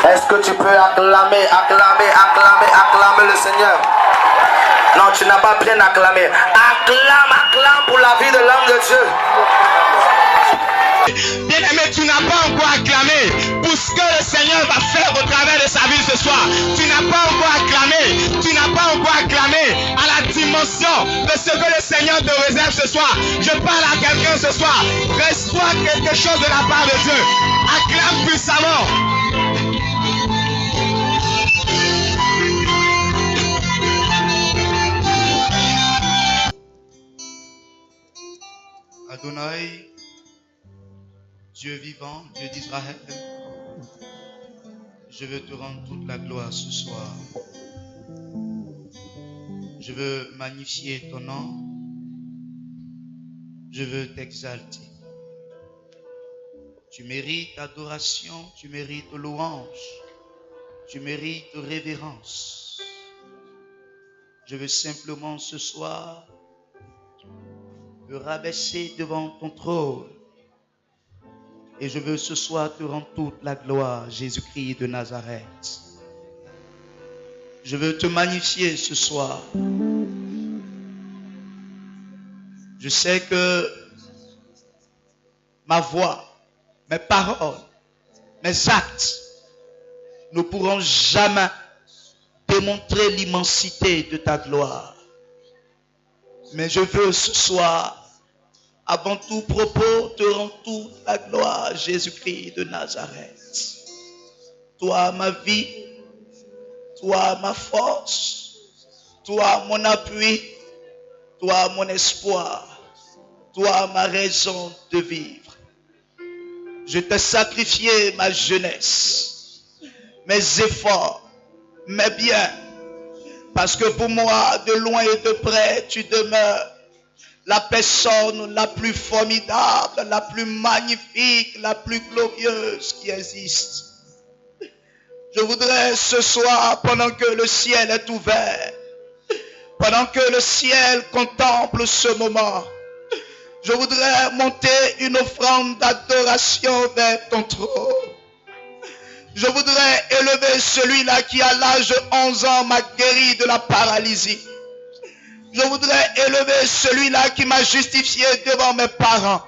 Est-ce que tu peux acclamer le Seigneur? Non, tu n'as pas bien acclamé. Acclame pour la vie de l'homme de Dieu. Bien-aimé, tu n'as pas encore acclamé pour ce que le Seigneur va faire au travers de sa vie ce soir. Tu n'as pas encore acclamé. Tu n'as pas encore acclamé à la dimension de ce que le Seigneur te réserve ce soir. Je parle à quelqu'un ce soir. Reçois quelque chose de la part de Dieu. Acclame puissamment. Adonai, Dieu vivant, Dieu d'Israël, je veux te rendre toute la gloire ce soir. Je veux magnifier ton nom. Je veux t'exalter. Tu mérites adoration, tu mérites louange, tu mérites révérence. Je veux simplement ce soir me rabaisser devant ton trône. Et je veux ce soir te rendre toute la gloire, Jésus-Christ de Nazareth. Je veux te magnifier ce soir. Je sais que ma voix, mes paroles, mes actes ne pourront jamais démontrer l'immensité de ta gloire. Mais je veux ce soir, avant tout propos, te rendre toute la gloire, Jésus-Christ de Nazareth. Toi, ma vie, toi, ma force, toi, mon appui, toi, mon espoir, toi, ma raison de vivre. Je t'ai sacrifié ma jeunesse, mes efforts, mes biens, parce que pour moi, de loin et de près, tu demeures la personne la plus formidable, la plus magnifique, la plus glorieuse qui existe. Je voudrais ce soir, pendant que le ciel est ouvert, pendant que le ciel contemple ce moment, je voudrais monter une offrande d'adoration vers ton trône. Je voudrais élever celui-là qui à l'âge de 11 ans m'a guéri de la paralysie. Je voudrais élever celui-là qui m'a justifié devant mes parents.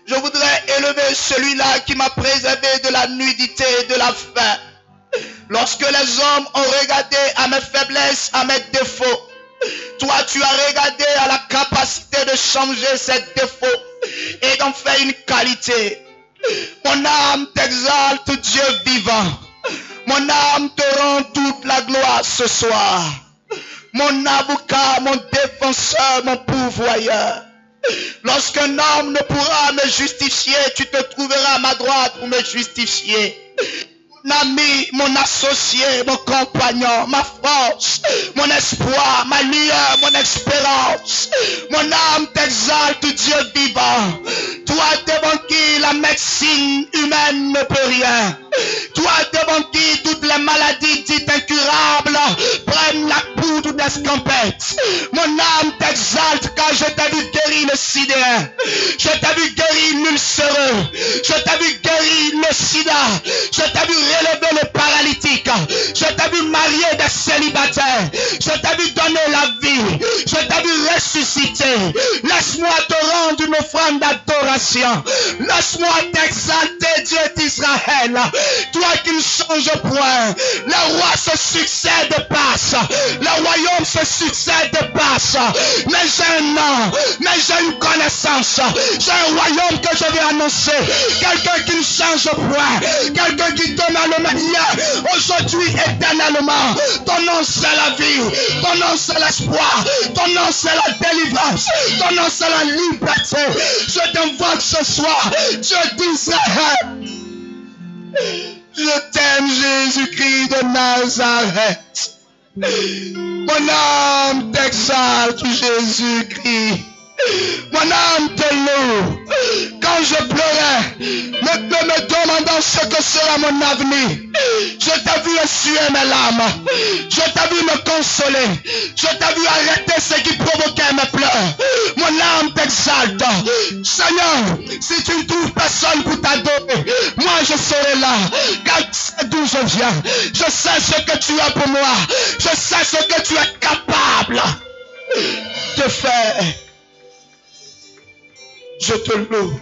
Je voudrais élever celui-là qui m'a préservé de la nudité et de la faim. Lorsque les hommes ont regardé à mes faiblesses, à mes défauts, toi tu as regardé à la capacité de changer ces défauts et d'en faire une qualité. Mon âme t'exalte, Dieu vivant. Mon âme te rend toute la gloire ce soir. Mon avocat, mon défenseur, mon pourvoyeur. Lorsqu'un homme ne pourra me justifier, tu te trouveras à ma droite pour me justifier. Mon ami, mon associé, mon compagnon, ma force, mon espoir, ma lueur, mon espérance. Mon âme t'exalte, Dieu vivant. Toi devant qui la médecine humaine ne peut rien. Toi devant qui toutes les maladies dites incurables prennent la poudre d'escampette. Mon âme t'exalte car je t'ai vu guérir le sidéen. Je t'ai vu guérir l'ulcéreux. Je t'ai vu guérir le sida. Je t'ai vu relever le paralytique. Je t'ai vu marier des célibataires. Je t'ai vu donner la vie. Je t'ai vu ressusciter. Laisse-moi te rendre une offrande d'adoration. Laisse-moi t'exalter, Dieu d'Israël. Toi qui ne changes point. Le roi se succède de passe. Le royaume se succède de passe. Mais j'ai un nom. Mais j'ai une connaissance. J'ai un royaume que je vais annoncer. Quelqu'un qui ne change point. Quelqu'un qui demeure le même hier, aujourd'hui, éternellement. Ton nom c'est la vie. Ton nom c'est l'espoir. Ton nom c'est la délivrance. Ton nom c'est la liberté. Je t'invoque ce soir, Dieu d'Israël. Je t'aime, Jésus-Christ de Nazareth. Mon âme t'exalte, Jésus-Christ. Mon âme te loue. Quand je pleurais, me demandant ce que sera mon avenir, Je t'ai vu essuyer mes larmes. Je t'ai vu me consoler. Je t'ai vu arrêter ce qui provoquait mes pleurs. Mon âme t'exalte. Seigneur, si tu ne trouves personne pour t'adorer, moi je serai là. Car tu sais d'où je viens. Je sais ce que tu as pour moi. Je sais ce que tu es capable de faire. Je te loue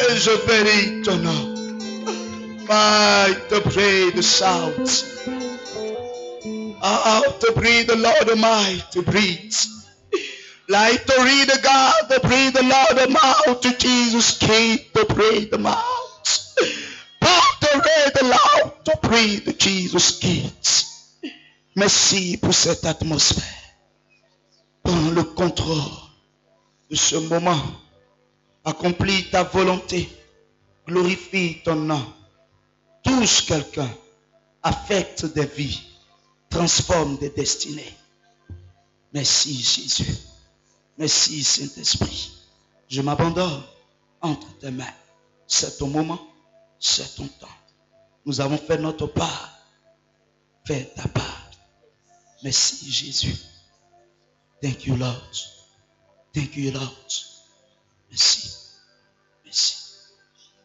et je bénis ton nom. Might to pray the shout. Out to breathe the Lord Almighty to breathe. Like to read the God to breathe the Lord Almighty to Jesus King to breathe the mouth. Out to read the Lord to breathe the Jesus King. Merci pour cette atmosphère. Prends le contrôle de ce moment. Accomplis ta volonté. Glorifie ton nom. Touche quelqu'un. Affecte des vies. Transforme des destinées. Merci Jésus. Merci Saint-Esprit. Je m'abandonne entre tes mains. C'est ton moment. C'est ton temps. Nous avons fait notre part. Fais ta part. Merci Jésus. Thank you Lord. Thank you Lord. Merci. Merci.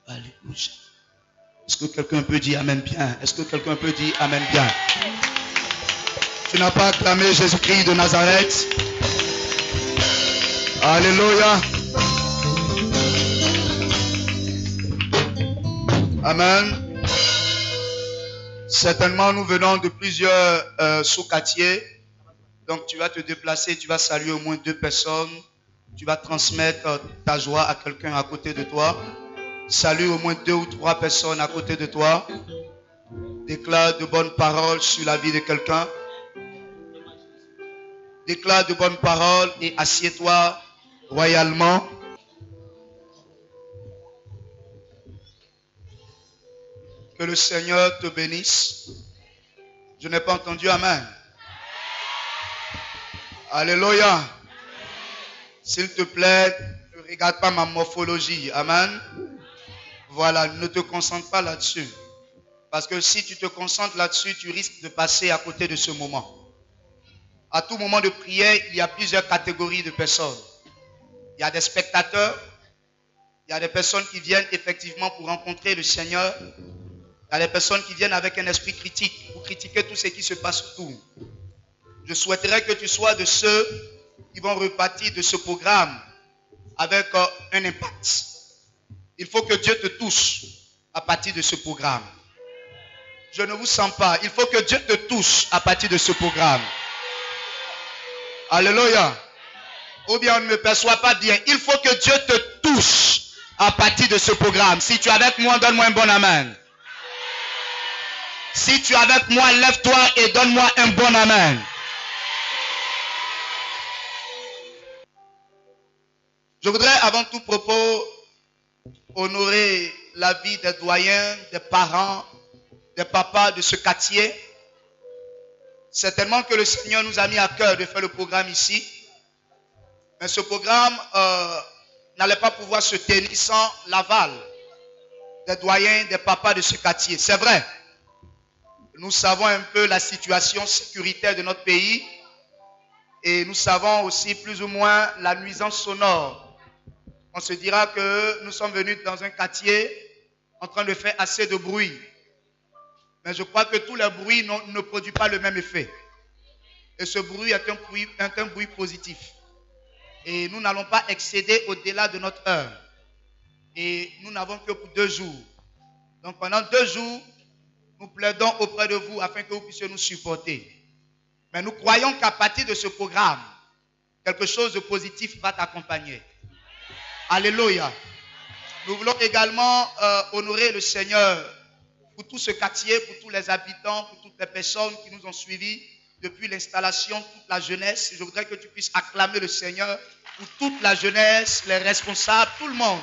Alléluia. Est-ce que quelqu'un peut dire Amen bien? Est-ce que quelqu'un peut dire Amen bien? Tu n'as pas acclamé Jésus-Christ de Nazareth? Alléluia. Amen. Certainement, nous venons de plusieurs sous-quartiers. Donc, tu vas te déplacer, tu vas saluer au moins 2 personnes. Tu vas transmettre ta joie à quelqu'un à côté de toi. Salue au moins 2 ou 3 personnes à côté de toi. Déclare de bonnes paroles sur la vie de quelqu'un. Déclare de bonnes paroles et assieds-toi royalement. Que le Seigneur te bénisse. Je n'ai pas entendu Amen. Alléluia. S'il te plaît, ne regarde pas ma morphologie. Amen. Voilà, ne te concentre pas là-dessus. Parce que si tu te concentres là-dessus, tu risques de passer à côté de ce moment. À tout moment de prière, il y a plusieurs catégories de personnes. Il y a des spectateurs. Il y a des personnes qui viennent effectivement pour rencontrer le Seigneur. Il y a des personnes qui viennent avec un esprit critique pour critiquer tout ce qui se passe autour. Je souhaiterais que tu sois de ceux qui vont repartir de ce programme avec un impact. Il faut que Dieu te touche à partir de ce programme. Je ne vous sens pas. Il faut que Dieu te touche à partir de ce programme. Alléluia. Ou bien on ne me perçoit pas bien. Il faut que Dieu te touche à partir de ce programme. Si tu es avec moi, donne-moi un bon amen. Si tu es avec moi, lève-toi et donne-moi un bon amen. Je voudrais avant tout propos honorer la vie des doyens, des parents, des papas de ce quartier. Certainement que le Seigneur nous a mis à cœur de faire le programme ici. Mais ce programme n'allait pas pouvoir se tenir sans l'aval des doyens, des papas de ce quartier. C'est vrai. Nous savons un peu la situation sécuritaire de notre pays. Et nous savons aussi plus ou moins la nuisance sonore. On se dira que nous sommes venus dans un quartier en train de faire assez de bruit. Mais je crois que tous les bruits ne produisent pas le même effet. Et ce bruit est un bruit positif. Et nous n'allons pas excéder au-delà de notre heure. Et nous n'avons que pour 2 jours. Donc pendant 2 jours, nous plaidons auprès de vous afin que vous puissiez nous supporter. Mais nous croyons qu'à partir de ce programme, quelque chose de positif va t'accompagner. Alléluia. Nous voulons également honorer le Seigneur pour tout ce quartier, pour tous les habitants, pour toutes les personnes qui nous ont suivis depuis l'installation, toute la jeunesse. Je voudrais que tu puisses acclamer le Seigneur pour toute la jeunesse, les responsables, tout le monde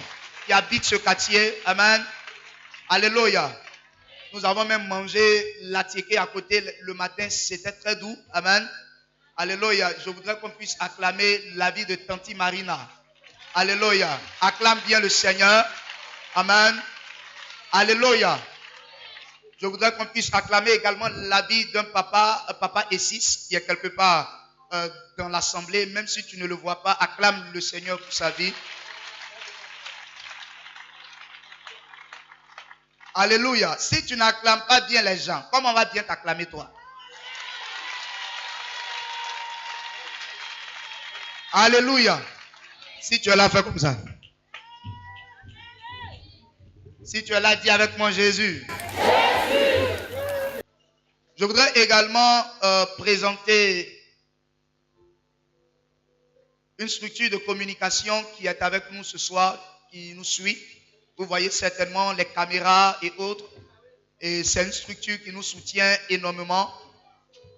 qui habite ce quartier. Amen. Alléluia. Nous avons même mangé l'attiqué à côté le matin. C'était très doux. Amen. Alléluia. Je voudrais qu'on puisse acclamer la vie de Tanti Marina. Alléluia. Acclame bien le Seigneur. Amen. Alléluia. Je voudrais qu'on puisse acclamer également la vie d'un papa, papa E6, qui est quelque part dans l'assemblée. Même si tu ne le vois pas, acclame le Seigneur pour sa vie. Alléluia. Si tu n'acclames pas bien les gens, comment on va bien t'acclamer toi? Alléluia. Si tu es là, fais comme ça. Si tu es là, dis avec moi Jésus. Je voudrais également présenter une structure de communication qui est avec nous ce soir, qui nous suit. Vous voyez certainement les caméras et autres. Et c'est une structure qui nous soutient énormément.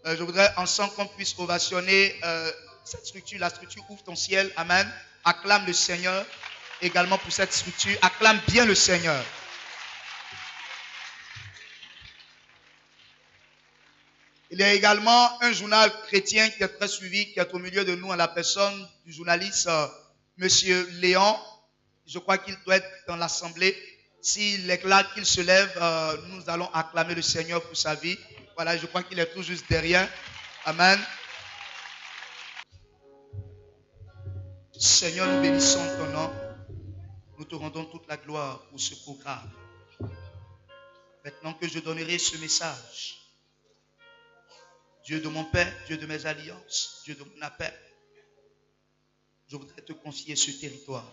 Je voudrais ensemble qu'on puisse ovationner cette structure, la structure Ouvre ton ciel. Amen. Acclame le Seigneur également pour cette structure. Acclame bien le Seigneur. Il y a également un journal chrétien qui est très suivi, qui est au milieu de nous en la personne du journaliste Monsieur Léon. Je crois qu'il doit être dans l'assemblée. S'il est là, qu'il se lève, nous allons acclamer le Seigneur pour sa vie. Voilà, je crois qu'il est tout juste derrière. Amen. Seigneur, nous bénissons ton nom. Nous te rendons toute la gloire pour ce programme. Maintenant que je donnerai ce message, Dieu de mon Père, Dieu de mes alliances, Dieu de mon appel, je voudrais te confier ce territoire.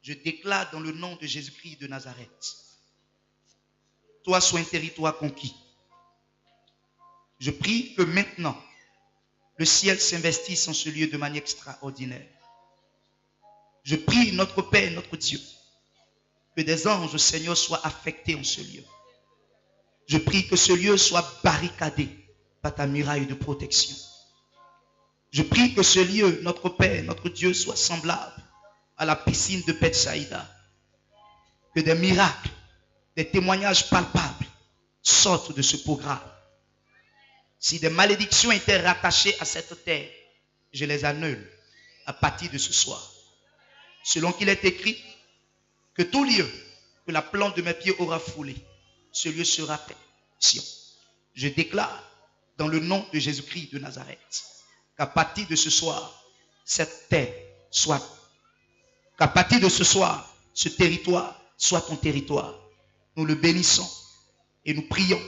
Je déclare dans le nom de Jésus-Christ de Nazareth, toi sois un territoire conquis. Je prie que maintenant, le ciel s'investisse en ce lieu de manière extraordinaire. Je prie notre Père, notre Dieu, que des anges, Seigneur, soient affectés en ce lieu. Je prie que ce lieu soit barricadé par ta muraille de protection. Je prie que ce lieu, notre Père, notre Dieu, soit semblable à la piscine de Bethsaïda. Que des miracles, des témoignages palpables sortent de ce programme. Si des malédictions étaient rattachées à cette terre, je les annule à partir de ce soir. Selon qu'il est écrit, que tout lieu que la plante de mes pieds aura foulé, ce lieu sera perdition. Je déclare dans le nom de Jésus-Christ de Nazareth qu'à partir de ce soir, cette terre soit, qu'à partir de ce soir, ce territoire soit ton territoire. Nous le bénissons et nous prions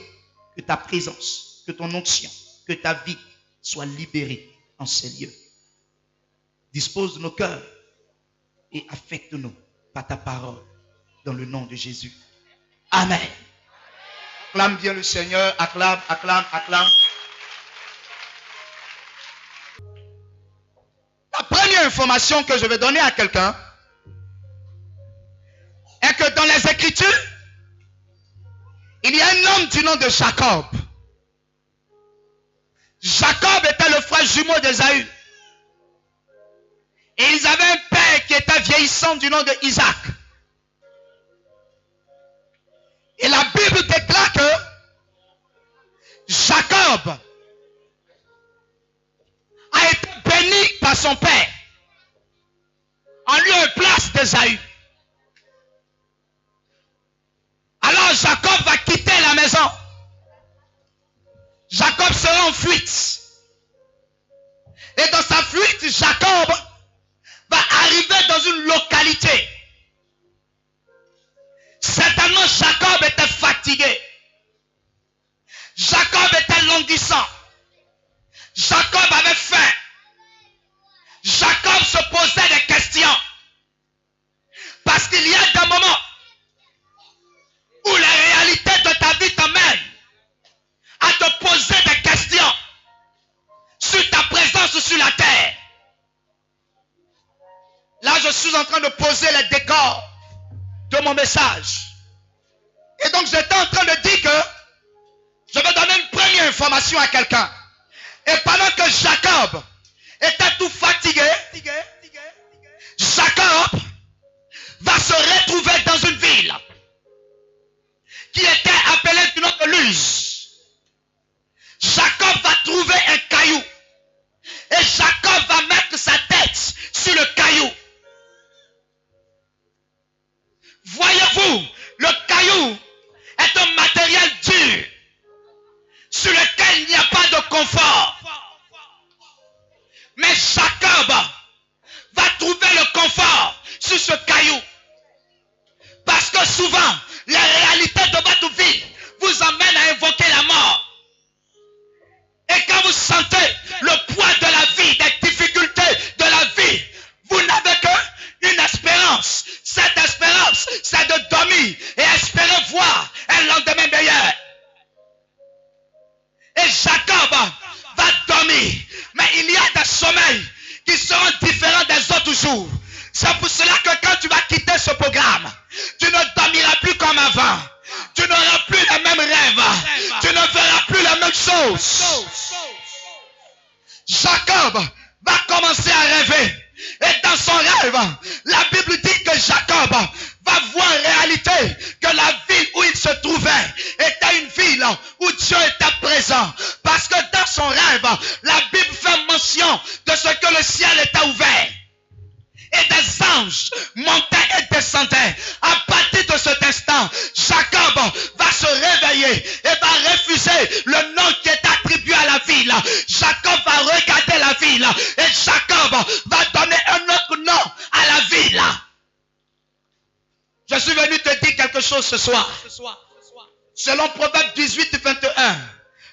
que ta présence, que ton onction, que ta vie soit libérée en ces lieux. Dispose de nos cœurs et affecte-nous par ta parole dans le nom de Jésus. Amen. Acclame bien le Seigneur, acclame, acclame, acclame. La première information que je vais donner à quelqu'un est que dans les Écritures, il y a un homme du nom de Jacob. Jacob était le frère jumeau d'Ésaü. Et ils avaient un père qui était vieillissant du nom de Isaac. Et la Bible déclare que Jacob a été béni par son père en lieu et place d'Ésaü. Alors Jacob va quitter la maison. Jacob sera en fuite. Et dans sa fuite, Jacob va arriver dans une localité. Certainement, Jacob était fatigué. Jacob était languissant. Jacob avait faim. Jacob se posait des questions. Parce qu'il y a des moments où la réalité de ta vie t'amène à te poser des questions sur ta présence sur la terre. Là, je suis en train de poser les décors de mon message. Et donc, j'étais en train de dire que je vais donner une première information à quelqu'un. Et pendant que Jacob était tout fatigué, Jacob va se retrouver dans une ville qui était appelée du nom de Luz. Jacob va trouver un caillou. Et Jacob va mettre sa tête sur le caillou. Voyez-vous, le caillou est matériel dur sur lequel il n'y a pas de confort. Mais Jacob va trouver le confort sur ce caillou. Parce que souvent, les réalités de votre vie vous emmènent à invoquer la mort. Et quand vous sentez le poids de la vie, des difficultés de la vie, vous n'avez qu'une espérance. Cette espérance, c'est de dormir et espérer voir un lendemain meilleur. Et Jacob va dormir. Mais il y a des sommeils qui seront différents des autres jours. C'est pour cela que quand tu vas quitter ce programme, tu ne dormiras plus comme avant. Tu n'auras plus les mêmes rêves. Tu ne verras plus les mêmes choses. Jacob va commencer à rêver. Et dans son rêve, la Bible dit que Jacob va voir en réalité que la ville où il se trouvait était une ville où Dieu était présent. Parce que dans son rêve, la Bible fait mention de ce que le ciel était ouvert. Et des anges montaient et descendaient. À partir de cet instant, Jacob va se réveiller et va refuser le nom qui est attribué à la ville. Jacob va regarder la ville et Jacob va donner un autre nom à la ville. Je suis venu te dire quelque chose ce soir. Selon Proverbe 18, 21,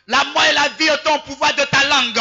la mort et la vie sont au pouvoir de ta langue.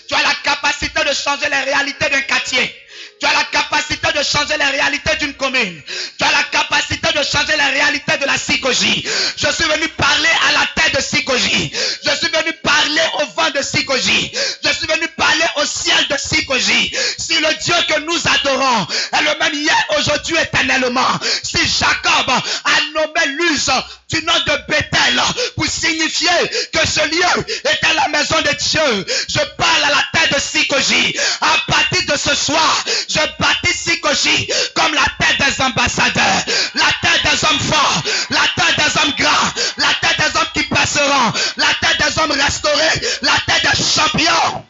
Tu as la capacité de changer les réalités d'un quartier. Tu as la capacité de changer les réalités d'une commune. Tu as la capacité de changer les réalités de la Sikoji. Je suis venu parler à la tête de Sikoji. Je suis venu parler au vent de Sikoji. Je suis venu parler au ciel de Sikoji. Si le Dieu que nous adorons est le même hier, aujourd'hui, éternellement. Si Jacob a nommé Luz du nom de Bethel pour signifier que ce lieu était la maison de Dieu, je parle à la tête de Sikoji. À partir de ce soir, je bâtis Sikoji comme la tête des ambassadeurs, la tête des hommes forts, la tête des hommes grands, la tête des hommes qui passeront, la tête des hommes restaurés, la tête des champions.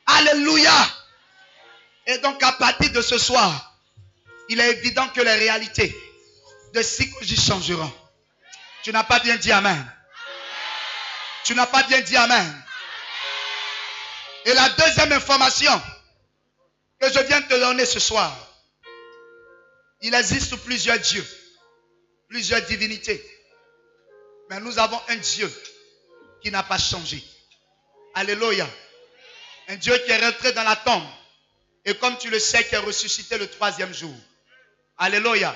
Alléluia. Et donc à partir de ce soir, il est évident que les réalités de Sikoji changeront. Tu n'as pas bien dit amen. Tu n'as pas bien dit amen. Et la deuxième information que je viens de te donner ce soir, il existe plusieurs dieux, plusieurs divinités. Mais nous avons un Dieu qui n'a pas changé. Alléluia. Un Dieu qui est rentré dans la tombe. Et comme tu le sais, qui est ressuscité le 3e jour. Alléluia.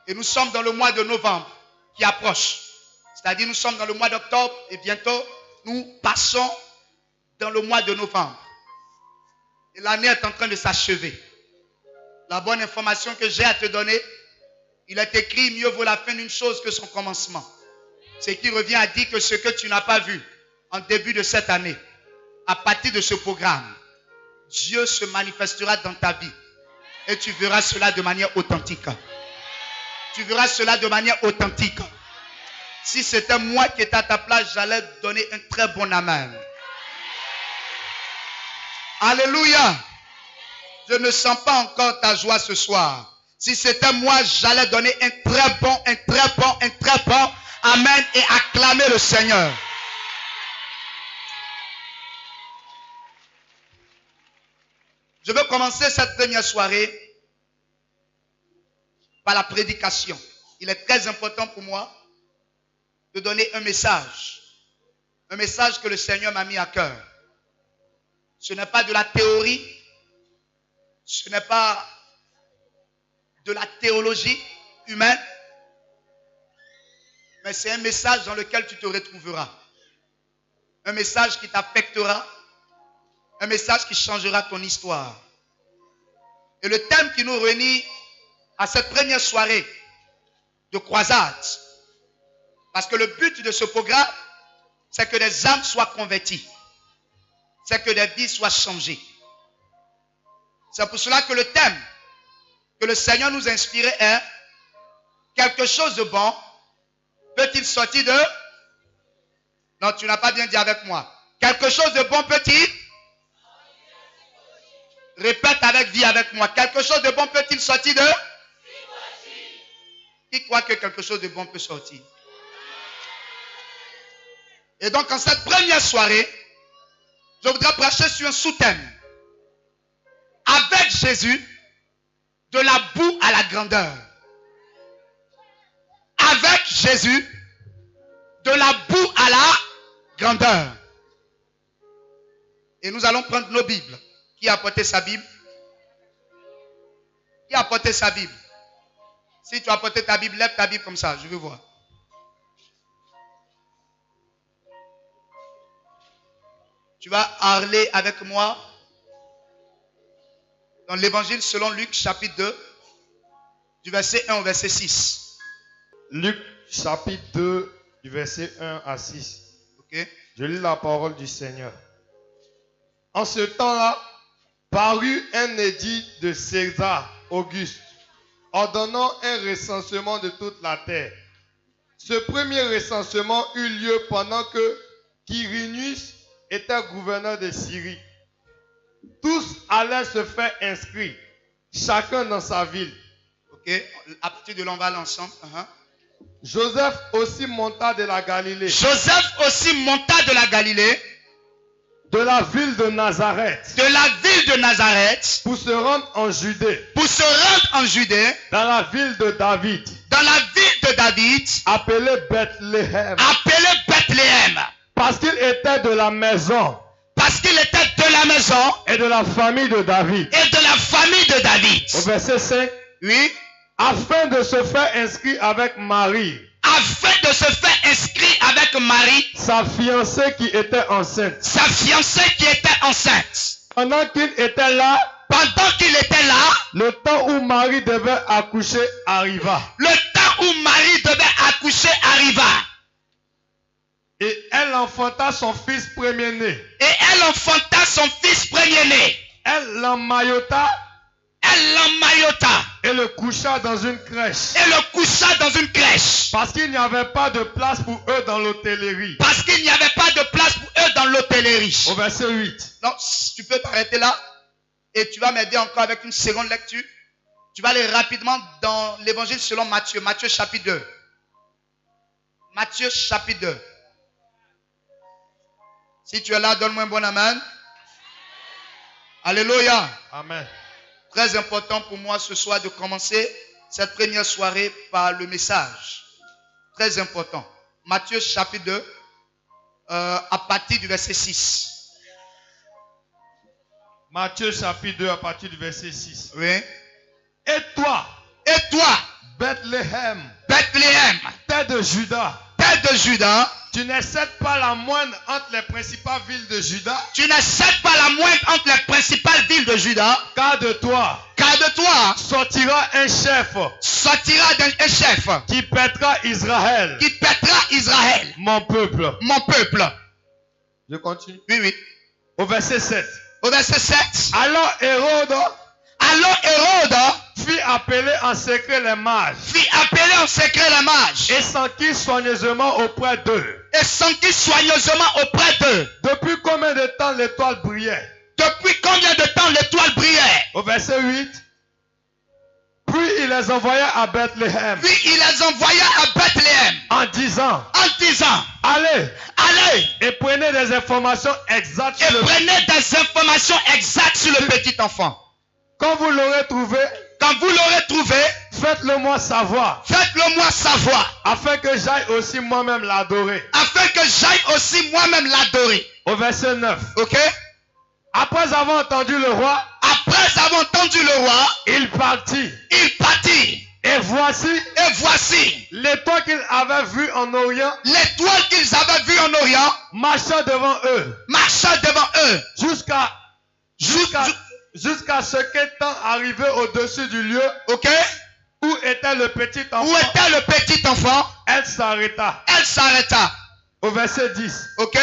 Et nous sommes dans le mois de novembre qui approche. C'est-à-dire nous sommes dans le mois d'octobre et bientôt nous passons dans le mois de novembre. Et l'année est en train de s'achever. La bonne information que j'ai à te donner, il est écrit, mieux vaut la fin d'une chose que son commencement. Ce qui revient à dire que ce que tu n'as pas vu en début de cette année, à partir de ce programme, Dieu se manifestera dans ta vie. Et tu verras cela de manière authentique. Tu verras cela de manière authentique. Si c'était moi qui étais à ta place, j'allais donner un très bon amen. Alléluia. Je ne sens pas encore ta joie ce soir. Si c'était moi, j'allais donner un très bon amen et acclamer le Seigneur. Je veux commencer cette première soirée par la prédication. Il est très important pour moi de donner un message que le Seigneur m'a mis à cœur. Ce n'est pas de la théorie, ce n'est pas de la théologie humaine, mais c'est un message dans lequel tu te retrouveras. Un message qui t'affectera, un message qui changera ton histoire. Et le thème qui nous réunit à cette première soirée de croisade, parce que le but de ce programme, c'est que des âmes soient converties. C'est que des vies soient changées. C'est pour cela que le thème que le Seigneur nous a inspiré est quelque chose de bon peut-il sortir de... Non, tu n'as pas bien dit avec moi. Quelque chose de bon peut-il... Répète avec vie avec moi. Quelque chose de bon peut-il sortir de... Qui croit que quelque chose de bon peut sortir? Et donc, en cette première soirée, je voudrais prêcher sur un sous-thème. Avec Jésus, de la boue à la grandeur. Avec Jésus, de la boue à la grandeur. Et nous allons prendre nos Bibles. Qui a apporté sa Bible? Qui a apporté sa Bible? Si tu as apporté ta Bible, lève ta Bible comme ça, je veux voir. Tu vas aller avec moi dans l'évangile selon Luc chapitre 2, du verset 1 au verset 6. Luc chapitre 2, du verset 1 à 6. Ok? Je lis la parole du Seigneur. En ce temps-là, parut un édit de César Auguste, ordonnant un recensement de toute la terre. Ce premier recensement eut lieu pendant que Quirinius était gouverneur de Syrie. Tous allaient se faire inscrire, chacun dans sa ville. Ok? À partir de là, on va aller ensemble. Joseph aussi monta de la Galilée. Joseph aussi monta de la Galilée, De la ville de Nazareth. de la ville de Nazareth, Pour se rendre en Judée. pour se rendre en Judée, Dans la ville de David. dans la ville de David, Appelée Bethléem. appelée Bethléem, Parce qu'il était de la maison parce qu'il était de la maison et de la famille de David. et de la famille de David. Au verset 5. Oui, Afin de se faire inscrire avec Marie, afin de se faire inscrire avec Marie, sa fiancée qui était enceinte. sa fiancée qui était enceinte. Pendant qu'il était là, Pendant qu'il était là, le temps où Marie devait accoucher arriva. le temps où Marie devait accoucher arriva. Et elle enfanta son fils premier-né. Et elle enfanta son fils premier-né. Elle l'emmaillota Elle l'emmaillota et le coucha dans une crèche. et le coucha dans une crèche. Parce qu'il n'y avait pas de place pour eux dans l'hôtellerie. Parce qu'il n'y avait pas de place pour eux dans l'hôtellerie. Au verset 8. Non, tu peux t'arrêter là. Et tu vas m'aider encore avec une seconde lecture. Tu vas aller rapidement dans l'évangile selon Matthieu. Matthieu chapitre 2. Matthieu chapitre 2. Si tu es là, donne-moi un bon amen. Alléluia. Amen. Très important pour moi ce soir de commencer cette première soirée par le message. Très important. Matthieu chapitre 2, à partir du verset 6. Matthieu chapitre 2 à partir du verset 6. Oui. Et toi, Bethléem, Bethléem, terre de Juda, terre de Juda, tu n'excèdes pas la moindre entre les principales villes de Juda, tu n'excèdes pas la moindre entre les principales villes de Juda, car de toi sortira un chef un chef qui pètera Israël, qui pètera Israël, mon peuple. mon peuple. Je continue. Oui. Au verset 7. Au verset 7. Alors Hérode fit appeler en secret les mages fit appeler en secret les mages et s'enquit soigneusement auprès d'eux. et s'enquit soigneusement auprès d'eux. Depuis combien de temps l'étoile brillait? Depuis combien de temps l'étoile brillait? Au verset 8. Puis il les envoya à Bethléem Puis il les envoya à Bethléem en disant, allez et prenez des informations exactes sur le prenez des informations exactes sur le petit enfant. Quand vous l'aurez trouvé, faites-le moi savoir, afin que j'aille aussi moi-même l'adorer. Au verset 9. Ok? Après avoir entendu le roi, il partit. Et voici l'étoile qu'ils avaient vue en Orient, marcha devant eux, jusqu'à ce qu'étant arrivé au-dessus du lieu, Ok? où était le petit enfant, Où était le petit enfant? elle s'arrêta. Elle s'arrêta. Au verset 10. Ok?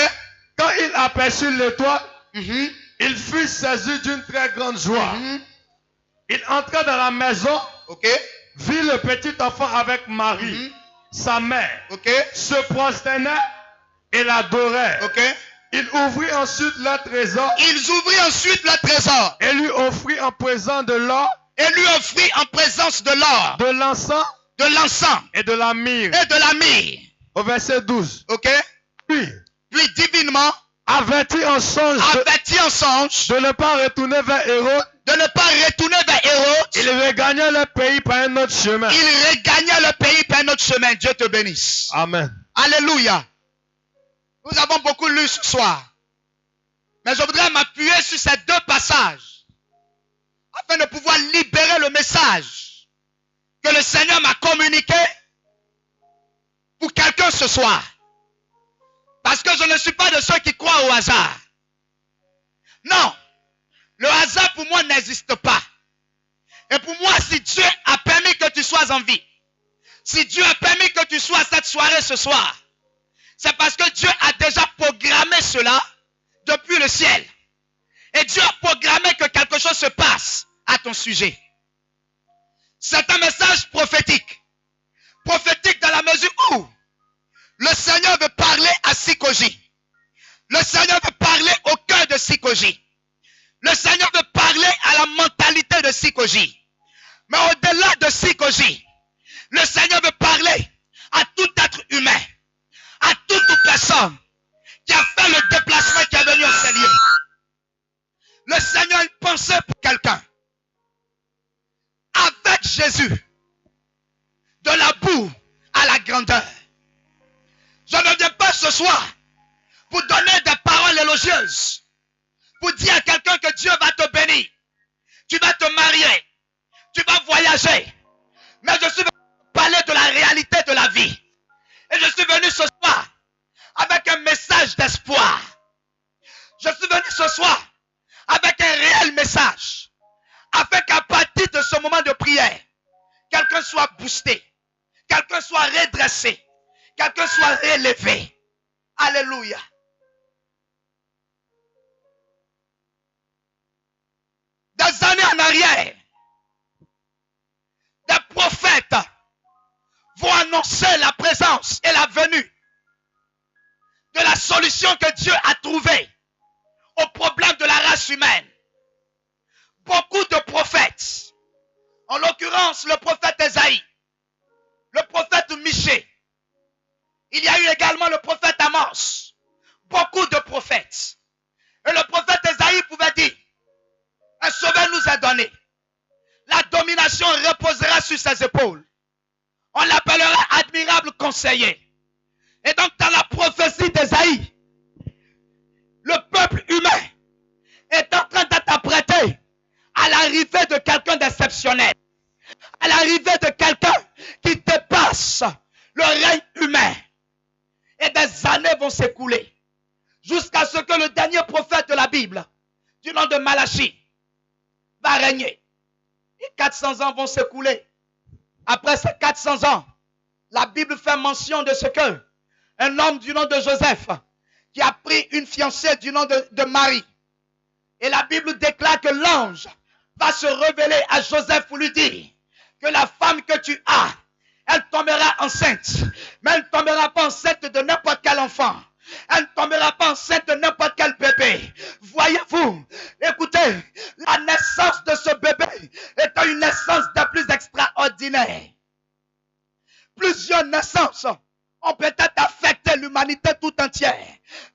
Quand il aperçut l'étoile, Mhm. il fut saisi d'une très grande joie. Mhm. Il entra dans la maison, Ok? vit le petit enfant avec Marie, Mhm. sa mère, Ok? se prosternait et l'adorait. Ok? Il ouvrit ensuite leur trésor Ils ouvrirent ensuite le trésor et lui offrit en présent de l'or, et lui offrit en présence de l'or, de l'encens de l'encens et de la myrrhe. et de la myrrhe. Au verset 12. Ok? Puis, lui divinement, averti en songe averti en songe, de ne pas retourner vers Hérode, de ne pas retourner vers Hérode, il regagnait le pays par un autre chemin. il regagnait le pays par un autre chemin. Dieu te bénisse. Amen. Alléluia. Nous avons beaucoup lu ce soir. Mais je voudrais m'appuyer sur ces deux passages afin de pouvoir libérer le message que le Seigneur m'a communiqué pour quelqu'un ce soir. Parce que je ne suis pas de ceux qui croient au hasard. Non. Le hasard pour moi n'existe pas. Et pour moi, si Dieu a permis que tu sois en vie, si Dieu a permis que tu sois à cette soirée ce soir, c'est parce que Dieu a déjà programmé cela depuis le ciel. Et Dieu a programmé que quelque chose se passe à ton sujet. C'est un message prophétique. Prophétique dans la mesure où le Seigneur veut parler à Sikoji. Le Seigneur veut parler au cœur de Sikoji. Le Seigneur veut parler à la mentalité de Sikoji. Mais au-delà de Sikoji, le Seigneur veut parler à tout être humain, à toute personne qui a fait le déplacement, qui est venu au Seigneur. Le Seigneur a une pensée pour quelqu'un. Avec Jésus, de la boue à la grandeur. Je ne viens pas ce soir pour donner des paroles élogieuses, pour dire à quelqu'un que Dieu va te bénir, tu vas te marier, tu vas voyager. Mais je suis venu parler de la réalité de la vie. Et je suis venu ce soir avec un message d'espoir. Je suis venu ce soir avec un réel message, afin qu'à partir de ce moment de prière, quelqu'un soit boosté, quelqu'un soit redressé, quelqu'un soit élevé. Alléluia. Des années en arrière, des prophètes vont annoncer la présence et la venue de la solution que Dieu a trouvée au problème de la race humaine. Beaucoup de prophètes, en l'occurrence le prophète Esaïe, le prophète Michée, il y a eu également le prophète Amos, beaucoup de prophètes. Et le prophète Esaïe pouvait dire, un sauveur nous est donné. La domination reposera sur ses épaules. On l'appellera admirable conseiller. Et donc dans la prophétie d'Esaïe, le peuple humain est en train d'être apprêté à l'arrivée de quelqu'un d'exceptionnel. À l'arrivée de quelqu'un qui dépasse le règne humain. Et des années vont s'écouler jusqu'à ce que le dernier prophète de la Bible, du nom de Malachie, va régner. Et 400 ans vont s'écouler. Après ces 400 ans, la Bible fait mention de ce que un homme du nom de Joseph, qui a pris une fiancée du nom de Marie. Et la Bible déclare que l'ange va se révéler à Joseph pour lui dire que la femme que tu as, elle tombera enceinte. Mais elle ne tombera pas enceinte de n'importe quel enfant. Elle ne tombera pas enceinte de n'importe quel bébé. Voyez-vous, écoutez, la naissance de ce bébé est une naissance des plus extraordinaires. Plusieurs naissances ont peut-être affecté l'humanité tout entière.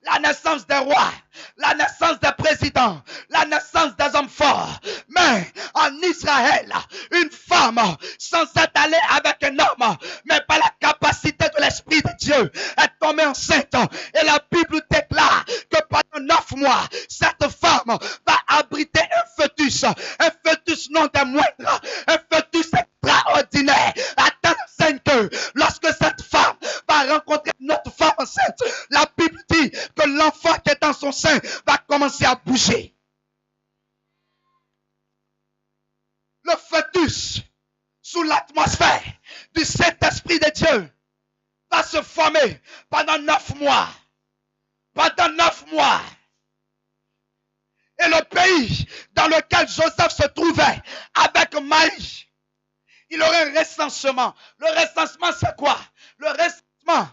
La naissance des rois, la naissance des présidents, la naissance des hommes forts. Mais en Israël, une femme censée aller avec un homme, mais par la capacité de l'Esprit de Dieu, est tombée enceinte. Et la Bible déclare que pendant 9 mois, cette femme va abriter un fœtus non des moindres, un fœtus extraordinaire. Attends, que lorsque cette femme va rencontrer notre femme enceinte, la Bible dit que l'enfant qui est dans son sein va commencer à bouger. Le fœtus, sous l'atmosphère du Saint-Esprit de Dieu, va se former pendant 9 mois. Pendant 9 mois. Et le pays dans lequel Joseph se trouvait avec Marie, il aurait un recensement. Le recensement, c'est quoi? Le recensement,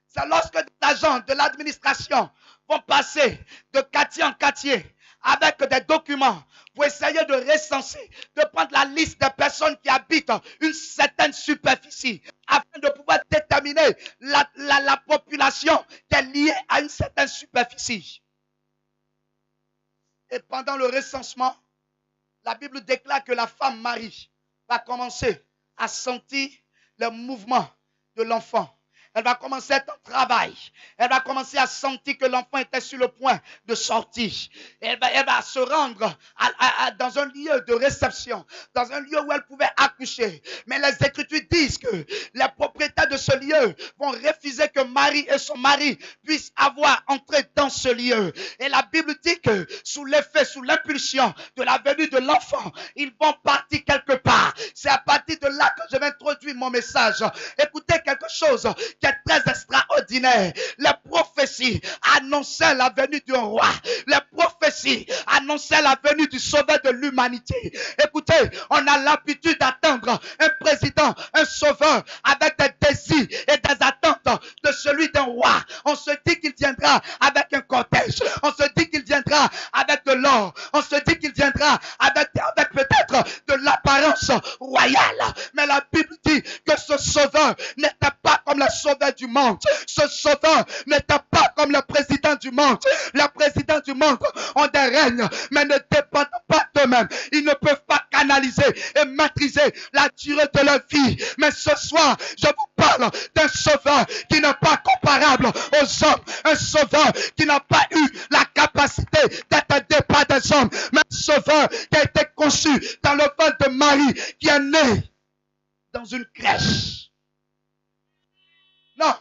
c'est lorsque des agents de l'administration vont passer de quartier en quartier avec des documents pour essayer de recenser, de prendre la liste des personnes qui habitent une certaine superficie afin de pouvoir déterminer la population qui est lié à une certaine superficie. Et pendant le recensement, la Bible déclare que la femme Marie va commencer à sentir le mouvement de l'enfant. Elle va commencer à être en travail. Elle va commencer à sentir que l'enfant était sur le point de sortir. Elle va se rendre dans un lieu de réception, dans un lieu où elle pouvait accoucher. Mais les Écritures disent que les propriétaires de ce lieu vont refuser que Marie et son mari puissent avoir entré dans ce lieu. Et la Bible dit que sous l'effet, sous l'impulsion de la venue de l'enfant, ils vont partir quelque part. C'est à partir de là que je vais introduire mon message. Écoutez quelque chose qui est très extraordinaire. Les prophéties annonçaient la venue d'un roi. Les prophéties annonçaient la venue du sauveur de l'humanité. Écoutez, on a l'habitude d'attendre un président, un sauveur avec des désirs et des attentes de celui d'un roi. On se dit qu'il viendra avec un cortège. On se dit qu'il viendra avec de l'or. On se dit qu'il viendra avec peut-être de l'apparence royale. Mais la Bible dit que ce sauveur n'était pas comme le sauveur du monde. Ce sauveur n'était pas comme le président du monde. Les présidents du monde ont des règnes, mais ne dépendent pas d'eux-mêmes. Ils ne peuvent pas canaliser et maîtriser la durée de leur vie. Mais ce soir, je vous parle d'un sauveur qui n'est pas comparable aux hommes. Un sauveur qui n'a pas eu la capacité d'être départ des hommes. Mais un sauveur qui a été conçu dans le ventre de Marie, qui est né dans une crèche. Non,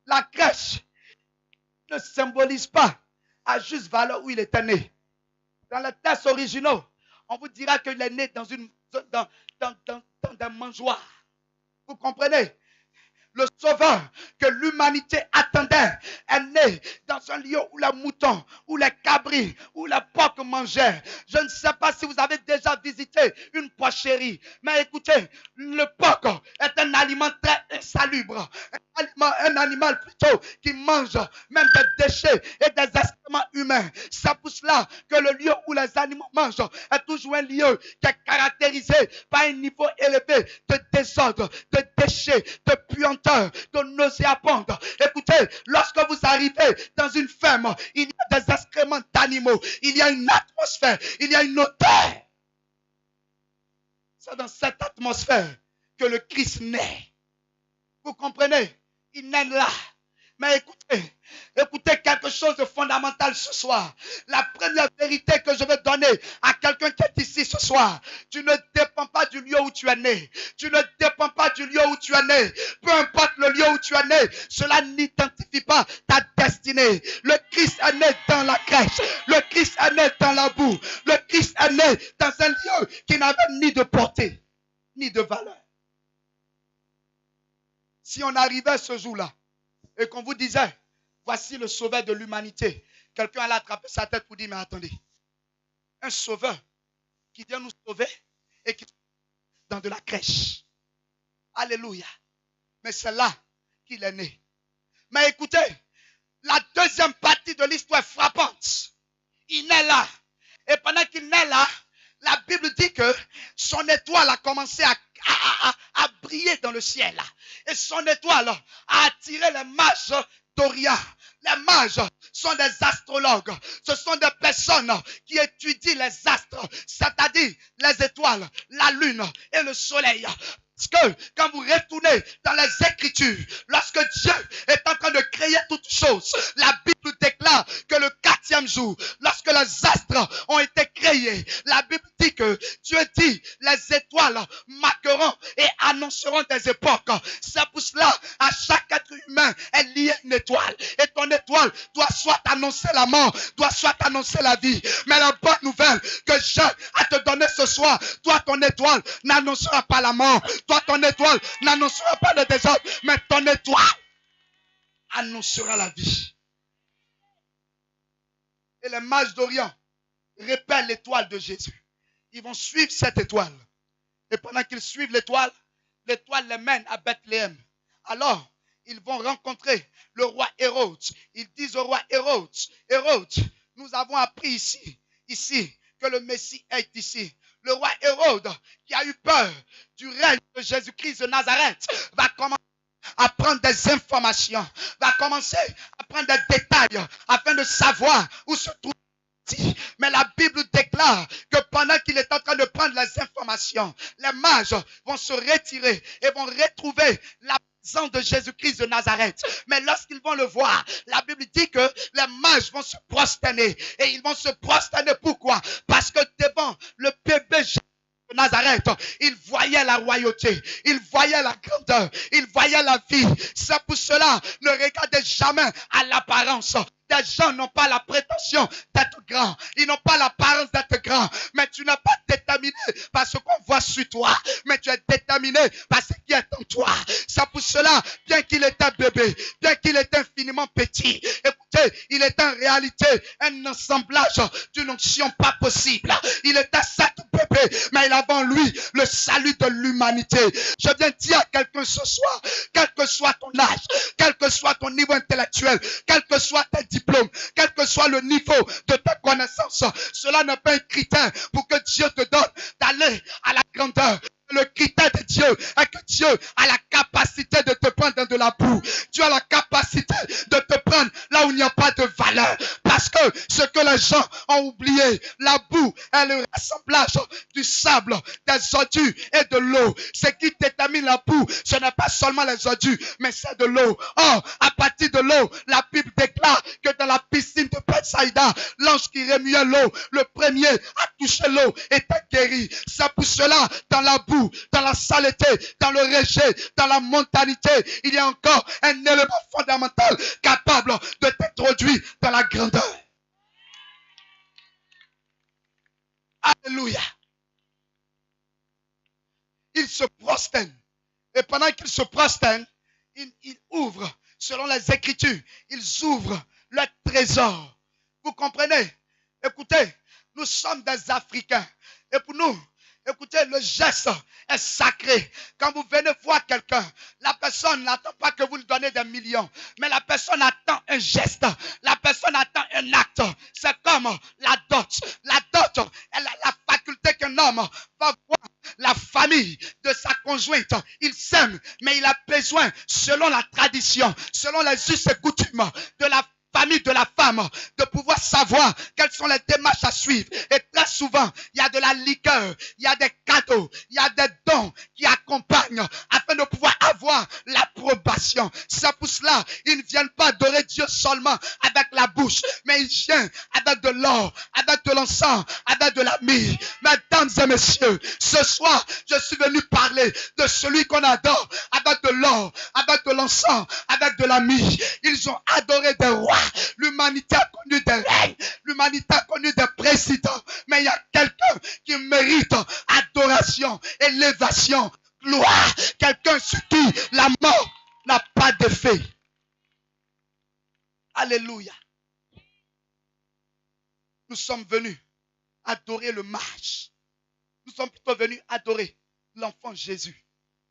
la crèche ne symbolise pas à juste valeur où il était né. Dans les textes originaux, on vous dira qu'il est né dans un mangeoire. Vous comprenez? Le sauveur que l'humanité attendait est né dans un lieu où les moutons, où les cabris, où les porcs mangeaient. Je ne sais pas si vous avez déjà visité une porcherie, mais écoutez, le porc est un aliment très insalubre. Un animal plutôt qui mange même des déchets et des excréments humains. C'est pour cela que le lieu où les animaux mangent est toujours un lieu qui est caractérisé par un niveau élevé de désordre, de déchets, de puanteur, de nauséabonde. Écoutez, lorsque vous arrivez dans une ferme, il y a des excréments d'animaux, il y a une atmosphère, il y a une odeur. C'est dans cette atmosphère que le Christ naît. Vous comprenez? Il naît là. Mais écoutez quelque chose de fondamental ce soir. La première vérité que je vais donner à quelqu'un qui est ici ce soir, tu ne dépends pas du lieu où tu es né. Tu ne dépends pas du lieu où tu es né. Peu importe le lieu où tu es né, cela n'identifie pas ta destinée. Le Christ est né dans la crèche. Le Christ est né dans la boue. Le Christ est né dans un lieu qui n'avait ni de portée, ni de valeur. Si on arrivait ce jour-là, et qu'on vous disait, voici le sauveur de l'humanité, quelqu'un allait attraper sa tête pour dire, mais attendez, un sauveur qui vient nous sauver et qui dans de la crèche. Alléluia. Mais c'est là qu'il est né. Mais écoutez, la deuxième partie de l'histoire est frappante. Il naît là. Et pendant qu'il naît là, la Bible dit que son étoile a commencé à briller dans le ciel. Et son étoile a attiré les mages d'Orient. Les mages sont des astrologues. Ce sont des personnes qui étudient les astres, c'est-à-dire les étoiles, la lune et le soleil. Parce que quand vous retournez dans les Écritures, lorsque Dieu est en train de créer toutes choses, la Bible déclare que le 4e jour, lorsque les astres ont été créés, la Bible dit que Dieu dit, les étoiles marqueront et annonceront des époques. C'est pour cela, à chaque être humain est lié une étoile. Et ton étoile doit soit annoncer la mort, doit soit annoncer la vie. Mais la bonne nouvelle que j'ai à te donner ce soir, toi ton étoile n'annoncera pas la mort. Toi, ton étoile n'annoncera pas le désordre, mais ton étoile annoncera la vie. Et les mages d'Orient repèrent l'étoile de Jésus. Ils vont suivre cette étoile. Et pendant qu'ils suivent l'étoile, l'étoile les mène à Bethléem. Alors, ils vont rencontrer le roi Hérode. Ils disent au roi Hérode, Hérode, nous avons appris ici, que le Messie est ici. Le roi Hérode, qui a eu peur du règne de Jésus-Christ de Nazareth, va commencer à prendre des informations, va commencer à prendre des détails afin de savoir où se trouve. Mais la Bible déclare que pendant qu'il est en train de prendre les informations, les mages vont se retirer et vont retrouver la présence de Jésus-Christ de Nazareth. Mais lorsqu'ils vont le voir, la Bible dit que les mages vont se prosterner. Et ils vont se prosterner pourquoi? Parce que devant le bébé Jésus de Nazareth, ils voyaient la royauté, ils voyaient la grandeur, ils voyaient la vie. C'est pour cela, ne regardez jamais à l'apparence. Des gens n'ont pas la prétention d'être grands. Ils n'ont pas l'apparence d'être grands. Mais tu n'es pas déterminé par ce qu'on voit sur toi. Mais tu es déterminé par ce qui est en toi. C'est pour cela, bien qu'il était bébé, bien qu'il était infiniment petit, écoutez, il est en réalité un assemblage d'une onction pas possible. Il était certes bébé, mais il avait en lui le salut de l'humanité. Je viens dire à quelqu'un ce soir, quel que soit ton âge, quel que soit ton niveau intellectuel, quel que soit tes diplômes, quel que soit le niveau de ta connaissance, cela n'est pas un critère pour que Dieu te donne d'aller à la grandeur. Le critère de Dieu est que Dieu a la capacité de te prendre dans de la boue. Dieu a la capacité de te prendre là où il n'y a pas de valeur. Parce que ce que les gens ont oublié, la boue est le rassemblage du sable, des ordures et de l'eau. Ce qui détermine la boue, ce n'est pas seulement les ordures, mais c'est de l'eau. Or, à partir de l'eau, la Bible déclare que dans la piscine de Bethsaïda, l'ange qui remuait l'eau, le premier à toucher l'eau, était guéri. C'est pour cela, dans la boue, dans la saleté, dans le rejet, dans la mondanité, il y a encore un élément fondamental capable de t'introduire dans la grandeur. Alléluia. Il se prosterne. Et pendant qu'il se prosterne, il ouvre, selon les Écritures, ils ouvrent leur trésor. Vous comprenez? Écoutez, nous sommes des Africains. Et pour nous, écoutez, le geste est sacré. Quand vous venez voir quelqu'un, la personne n'attend pas que vous lui donnez des millions, mais la personne attend un geste. La personne attend un acte. C'est comme la dot. La dot, elle a la faculté qu'un homme va voir la famille de sa conjointe. Il s'aime, mais il a besoin, selon la tradition, selon les us et coutumes de la famille de la femme, de pouvoir savoir quelles sont les démarches à suivre. Et très souvent, il y a de la liqueur, il y a des cadeaux, il y a des dons qui accompagnent afin de pouvoir avoir l'approbation. C'est pour cela, ils ne viennent pas adorer Dieu seulement avec la bouche, mais ils viennent avec de l'or, avec de l'encens, avec de la myrrhe. Mesdames et messieurs, ce soir, je suis venu parler de celui qu'on adore avec de l'or, avec de l'encens, avec de la myrrhe. Ils ont adoré des rois. L'humanité a connu des reines, l'humanité a connu des présidents, mais il y a quelqu'un qui mérite adoration, élévation, gloire, quelqu'un sur qui la mort n'a pas d'effet. Alléluia. Nous sommes venus adorer le mage. Nous sommes plutôt venus adorer l'enfant Jésus.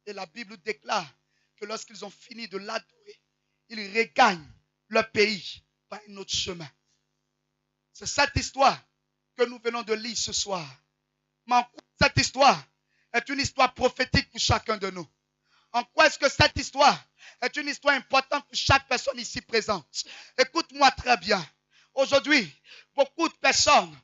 Et la Bible déclare que lorsqu'ils ont fini de l'adorer, ils regagnent leur pays par un autre chemin. C'est cette histoire que nous venons de lire ce soir. Mais cette histoire est une histoire prophétique pour chacun de nous. En quoi est-ce que cette histoire est une histoire importante pour chaque personne ici présente? Écoute-moi très bien. Aujourd'hui, beaucoup de personnes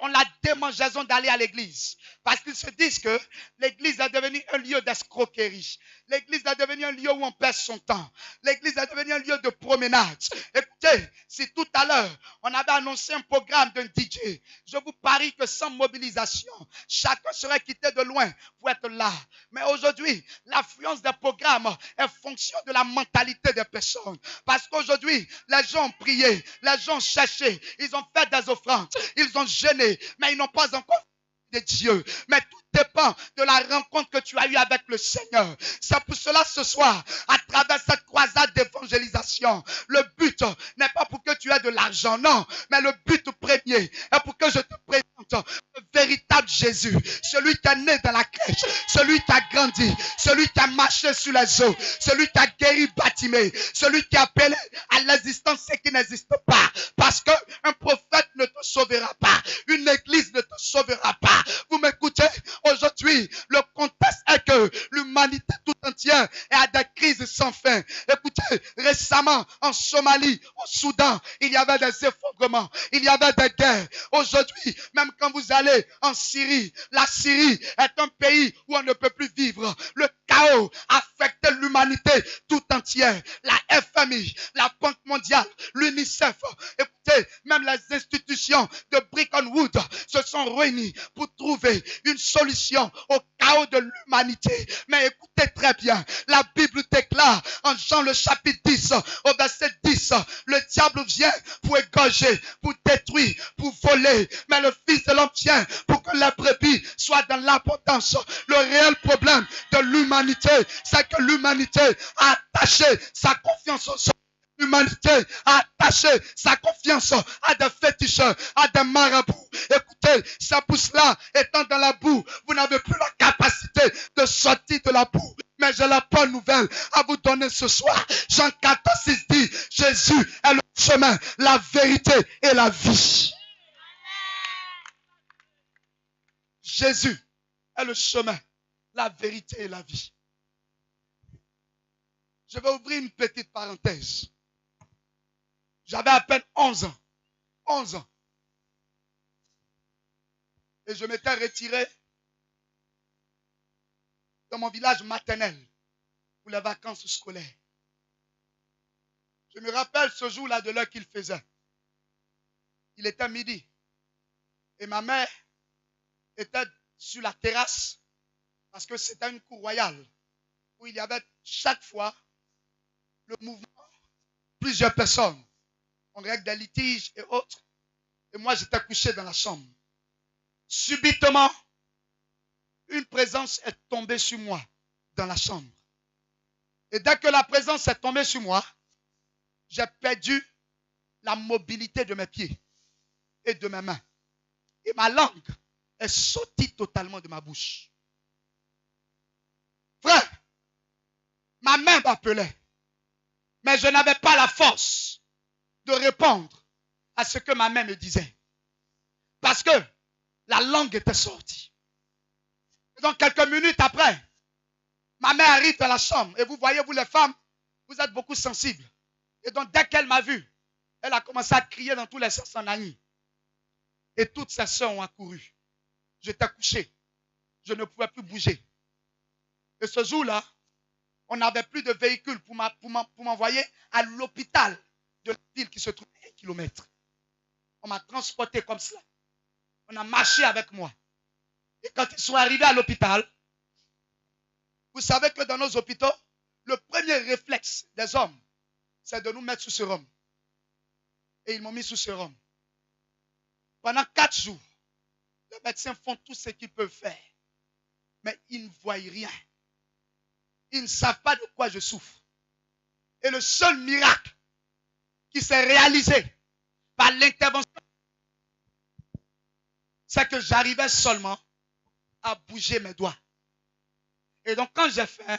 ont la démangeaison d'aller à l'église parce qu'ils se disent que l'église est devenue un lieu d'escroquerie. L'église est devenue un lieu où on perd son temps. L'église est devenue un lieu de promenade. Écoutez, si tout à l'heure, on avait annoncé un programme d'un DJ, je vous parie que sans mobilisation, chacun serait quitté de loin pour être là. Mais aujourd'hui, l'affluence des programmes est fonction de la mentalité des personnes. Parce qu'aujourd'hui, les gens ont prié, les gens ont cherché, ils ont fait des offrandes, ils ont jeûné, mais ils n'ont pas encore de Dieu. Mais tout dépend de la rencontre que tu as eue avec le Seigneur. C'est pour cela ce soir, à travers cette croisade d'évangélisation, le but n'est pas pour que tu aies de l'argent, non, mais le but premier est pour que je te présente le véritable Jésus, celui qui est né dans la crèche, celui qui a grandi, celui qui a marché sur les eaux, celui qui a guéri Bartimée, celui qui a appelé à l'existence ce qui n'existe pas, parce qu'un prophète ne te sauvera pas, une église ne te sauvera pas. Vous m'écoutez? Aujourd'hui, le contexte est que l'humanité tout entière est à des crises sans fin. Écoutez, Récemment, en Somalie, au Soudan, il y avait des effondrements, il y avait des guerres. Aujourd'hui, même quand vous allez en Syrie, la Syrie est un pays où on ne peut plus vivre. Le chaos affecte l'humanité tout entière. La FMI, la Banque mondiale, l'UNICEF, écoutez, même les institutions de Bretton Woods se sont réunies pour trouver une solution au chaos de l'humanité. Mais écoutez très bien, la Bible déclare en Jean le chapitre 10, au verset 10, le diable vient pour égorger, pour détruire, pour voler. Mais le Fils de l'homme vient pour que la brebis soit dans l'abondance. Le réel problème de l'humanité, c'est que l'humanité a attaché sa confiance au sol. L'humanité a attaché sa confiance à des féticheurs, à des marabouts. Écoutez, ça pousse là, étant dans la boue, vous n'avez plus la capacité de sortir de la boue. Mais j'ai la bonne nouvelle à vous donner ce soir. Jean 14, 6 dit, Jésus est le chemin, la vérité et la vie. Jésus est le chemin, la vérité et la vie. Je vais ouvrir une petite parenthèse. J'avais à peine 11 ans. 11 ans. Et je m'étais retiré dans mon village maternel pour les vacances scolaires. Je me rappelle ce jour-là de l'heure qu'il faisait. Il était midi. Et ma mère était sur la terrasse parce que c'était une cour royale où il y avait chaque fois le mouvement, plusieurs personnes. On règle des litiges et autres. Et moi, j'étais couché dans la chambre. Subitement, une présence est tombée sur moi dans la chambre. Et dès que la présence est tombée sur moi, j'ai perdu la mobilité de mes pieds et de mes mains. Et ma langue est sortie totalement de ma bouche. Frère, ma main m'appelait. Mais je n'avais pas la force de répondre à ce que ma main me disait. Parce que la langue était sortie. Et donc quelques minutes après, ma mère arrive dans la chambre. Et vous voyez, vous les femmes, vous êtes beaucoup sensibles. Et donc dès qu'elle m'a vu, elle a commencé à crier dans tous les sens en Agni. Et toutes ses sœurs ont accouru. J'étais couché. Je ne pouvais plus bouger. Et ce jour-là, on n'avait plus de véhicule pour m'envoyer à l'hôpital de la ville qui se trouve à 1 kilomètre. On m'a transporté comme cela. On a marché avec moi. Et quand ils sont arrivés à l'hôpital, vous savez que dans nos hôpitaux, le premier réflexe des hommes, c'est de nous mettre sous sérum. Et ils m'ont mis sous sérum. Pendant 4 jours, les médecins font tout ce qu'ils peuvent faire. Mais ils ne voient rien. Ils ne savent pas de quoi je souffre. Et le seul miracle qui s'est réalisé par l'intervention, c'est que j'arrivais seulement à bouger mes doigts. Et donc quand j'ai faim,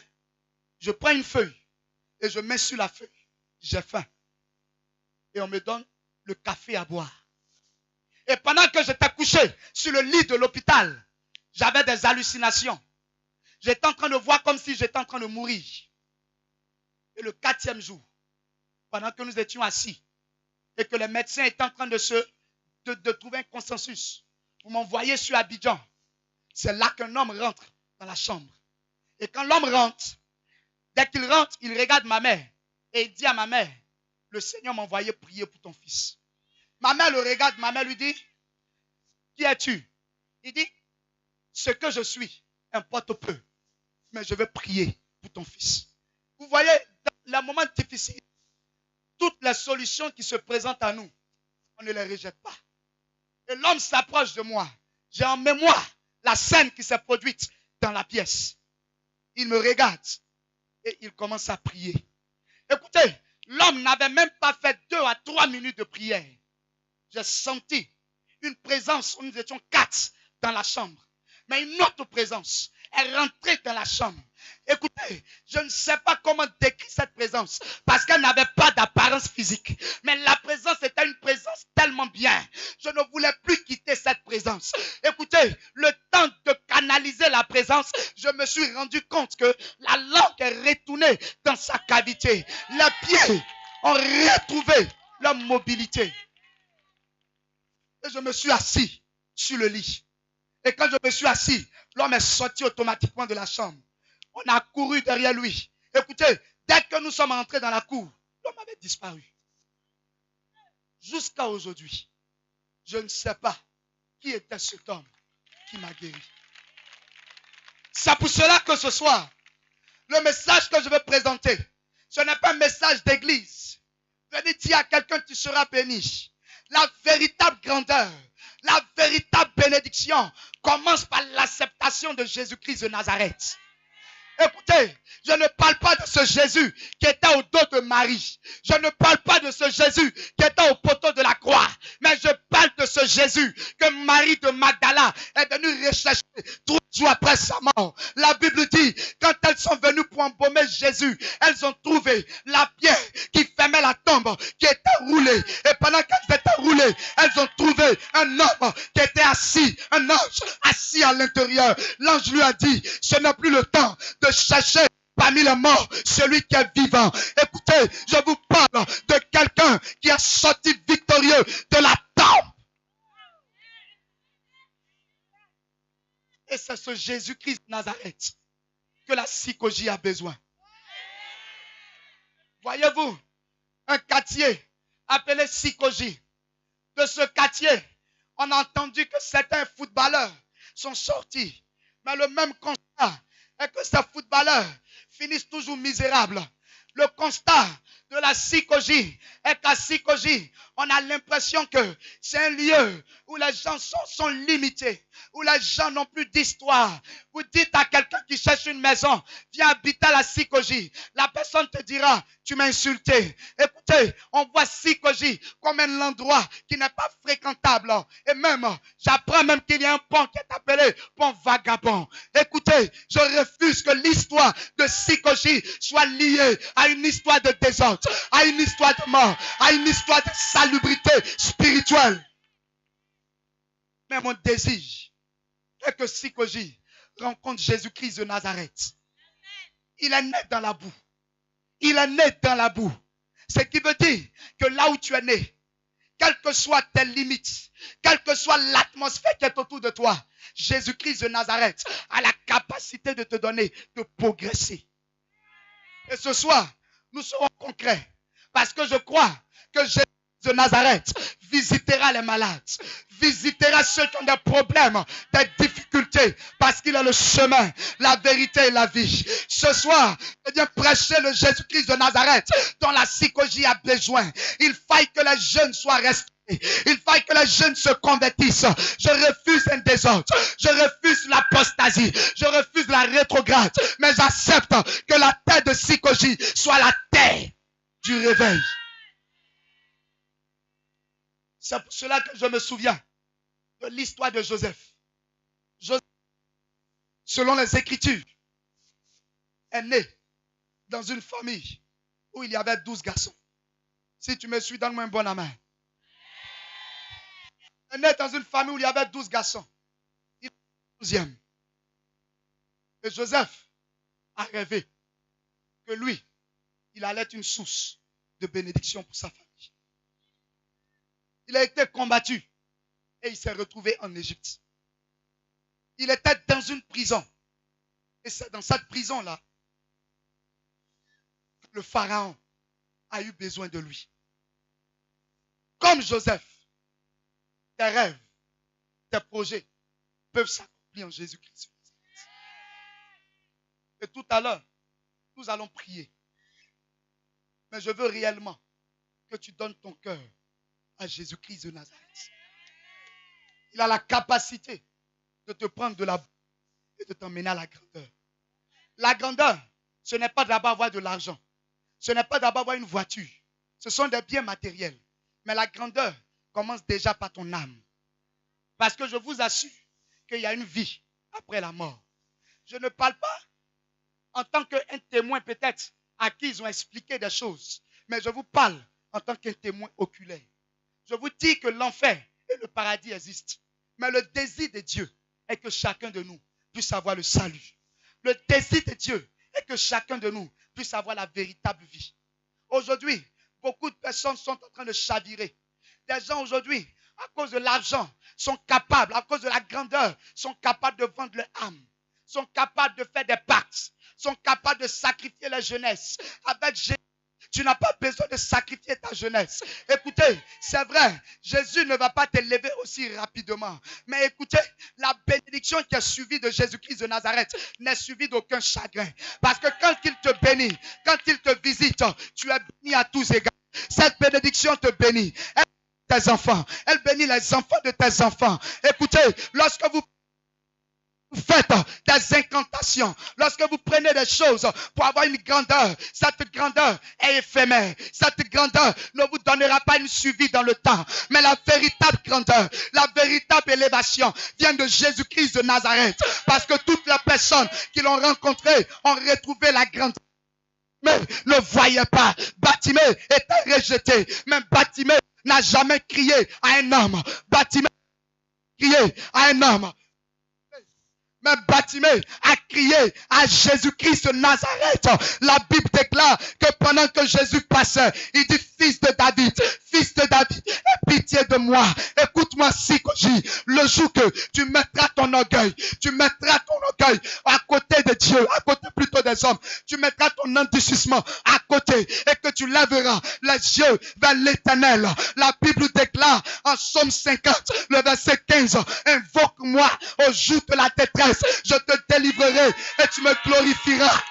je prends une feuille et je mets sur la feuille. J'ai faim. Et on me donne le café à boire. Et pendant que j'étais couché sur le lit de l'hôpital, j'avais des hallucinations. J'étais en train de voir comme si j'étais en train de mourir. Et le 4e jour, pendant que nous étions assis, et que les médecins étaient en train de trouver un consensus pour m'envoyer sur Abidjan, c'est là qu'un homme rentre dans la chambre. Et quand l'homme rentre, dès qu'il rentre, il regarde ma mère. Et il dit à ma mère, le Seigneur m'a envoyé prier pour ton fils. Ma mère le regarde, ma mère lui dit, qui es-tu? Il dit, ce que je suis importe peu, mais je vais prier pour ton fils. Vous voyez, dans les moments difficiles, toutes les solutions qui se présentent à nous, on ne les rejette pas. Et l'homme s'approche de moi. J'ai en mémoire la scène qui s'est produite dans la pièce. Il me regarde et il commence à prier. Écoutez, l'homme n'avait même pas fait 2 à 3 minutes de prière. J'ai senti une présence, nous étions 4 dans la chambre. Mais une autre présence est rentrée dans la chambre. Écoutez, je ne sais pas comment décrire cette présence parce qu'elle n'avait pas d'apparence physique. Mais la présence était une présence tellement bien. Je ne voulais plus quitter cette présence. Écoutez, le temps de canaliser la présence, je me suis rendu compte que la langue est retournée dans sa cavité. Les pieds ont retrouvé leur mobilité. Et je me suis assis sur le lit. Et quand je me suis assis, l'homme est sorti automatiquement de la chambre. On a couru derrière lui. Écoutez, dès que nous sommes entrés dans la cour, l'homme avait disparu. Jusqu'à aujourd'hui, je ne sais pas qui était cet homme qui m'a guéri. C'est pour cela que ce soir, le message que je vais présenter, ce n'est pas un message d'église. Venez dire à quelqu'un, tu seras béni. La véritable grandeur, la véritable bénédiction commence par l'acceptation de Jésus-Christ de Nazareth. Écoutez, je ne parle pas de ce Jésus qui était au dos de Marie. Je ne parle pas de ce Jésus qui était au poteau de la croix. Mais je parle de ce Jésus que Marie de Magdala est venue rechercher 3 jours après sa mort. La Bible dit, quand elles sont venues pour embaumer Jésus, elles ont trouvé la pierre qui fermait la tombe, qui était roulée. Et pendant qu'elles étaient roulées, elles ont trouvé un homme qui était assis, un ange assis à l'intérieur. L'ange lui a dit, ce n'est plus le temps de chercher parmi les morts celui qui est vivant. Écoutez, je vous parle de quelqu'un qui est sorti victorieux de la tombe. Et c'est ce Jésus-Christ de Nazareth que la psychologie a besoin. Voyez-vous, un quartier appelé psychologie. De ce quartier, on a entendu que certains footballeurs sont sortis. Mais le même constat est que ces footballeurs finissent toujours misérables. Le constat de la psychologie est qu'à psychologie, on a l'impression que c'est un lieu où les gens sont limités, où les gens n'ont plus d'histoire. Vous dites à quelqu'un qui cherche une maison, viens habiter à la psychologie. La personne te dira, tu m'as insulté. Écoutez, on voit psychologie comme un endroit qui n'est pas fréquentable. Et même, j'apprends même qu'il y a un pont qui est appelé pont vagabond. Écoutez, je refuse que l'histoire de psychologie soit liée à une histoire de désordre, à une histoire de mort, à une histoire de salubrité spirituelle. Mais mon désir est que psychologie rencontre Jésus-Christ de Nazareth. Il est né dans la boue. Il est né dans la boue. Ce qui veut dire que là où tu es né, quelles que soient tes limites, quelle que soit l'atmosphère qui est autour de toi, Jésus-Christ de Nazareth a la capacité de te donner de progresser. Et ce soir, nous serons concrets parce que je crois que Jésus de Nazareth visitera les malades, visitera ceux qui ont des problèmes, des difficultés, parce qu'il est le chemin, la vérité et la vie. Ce soir, je viens prêcher le Jésus-Christ de Nazareth dont la psychologie a besoin. Il faille que les jeunes soient restés. Il faille que les jeunes se convertissent. Je refuse un désordre. Je refuse l'apostasie. Je refuse la rétrograde. Mais j'accepte que la terre de psychologie soit la terre du réveil. C'est pour cela que je me souviens de l'histoire de Joseph. Joseph, selon les Écritures, est né dans une famille où il y avait 12 garçons. Si tu me suis, donne-moi un bon amen. Il est né dans une famille où il y avait 12 garçons. Il est le 12e. Et Joseph a rêvé que lui, il allait être une source de bénédiction pour sa famille. Il a été combattu et il s'est retrouvé en Égypte. Il était dans une prison. Et c'est dans cette prison-là que le pharaon a eu besoin de lui. Comme Joseph, tes rêves, tes projets peuvent s'accomplir en Jésus-Christ. Et tout à l'heure, nous allons prier. Mais je veux réellement que tu donnes ton cœur à Jésus-Christ de Nazareth. Il a la capacité de te prendre de la boue et de t'emmener à la grandeur. La grandeur, ce n'est pas d'abord avoir de l'argent. Ce n'est pas d'abord avoir une voiture. Ce sont des biens matériels. Mais la grandeur commence déjà par ton âme. Parce que je vous assure qu'il y a une vie après la mort. Je ne parle pas en tant qu'un témoin peut-être à qui ils ont expliqué des choses. Mais je vous parle en tant qu'un témoin oculaire. Je vous dis que l'enfer et le paradis existent. Mais le désir de Dieu est que chacun de nous puisse avoir le salut. Le désir de Dieu est que chacun de nous puisse avoir la véritable vie. Aujourd'hui, beaucoup de personnes sont en train de chavirer. Des gens aujourd'hui, à cause de l'argent, sont capables, à cause de la grandeur, sont capables de vendre leur âme, sont capables de faire des pactes, sont capables de sacrifier la jeunesse. Avec Jésus, tu n'as pas besoin de sacrifier ta jeunesse. Écoutez, c'est vrai, Jésus ne va pas t'élever aussi rapidement. Mais écoutez, la bénédiction qui est suivie de Jésus-Christ de Nazareth n'est suivie d'aucun chagrin. Parce que quand il te bénit, quand il te visite, tu es béni à tous égards. Cette bénédiction te bénit. Elle bénit tes enfants. Elle bénit les enfants de tes enfants. Écoutez, lorsque vous faites des incantations, lorsque vous prenez des choses pour avoir une grandeur, cette grandeur est éphémère. Cette grandeur ne vous donnera pas une suivi dans le temps. Mais la véritable grandeur, la véritable élévation vient de Jésus-Christ de Nazareth. Parce que toutes les personnes qui l'ont rencontré ont retrouvé la grandeur. Mais ne voyait pas. Bartimée était rejeté. Mais Bartimée n'a jamais crié à un homme. Bartimée a crié à un homme. Mais Bartimée a crié à Jésus-Christ de Nazareth. La Bible déclare que pendant que Jésus passait, il dit, fils de David, aie pitié de moi. Écoute-moi, Sikoji, le jour que tu mettras ton orgueil à côté de Dieu, à côté plutôt des hommes, tu mettras ton endurcissement à côté et que tu lèveras les yeux vers l'Éternel. La Bible déclare en Psaume 50, le verset 15, invoque-moi au jour de la détresse, je te délivrerai et tu me glorifieras.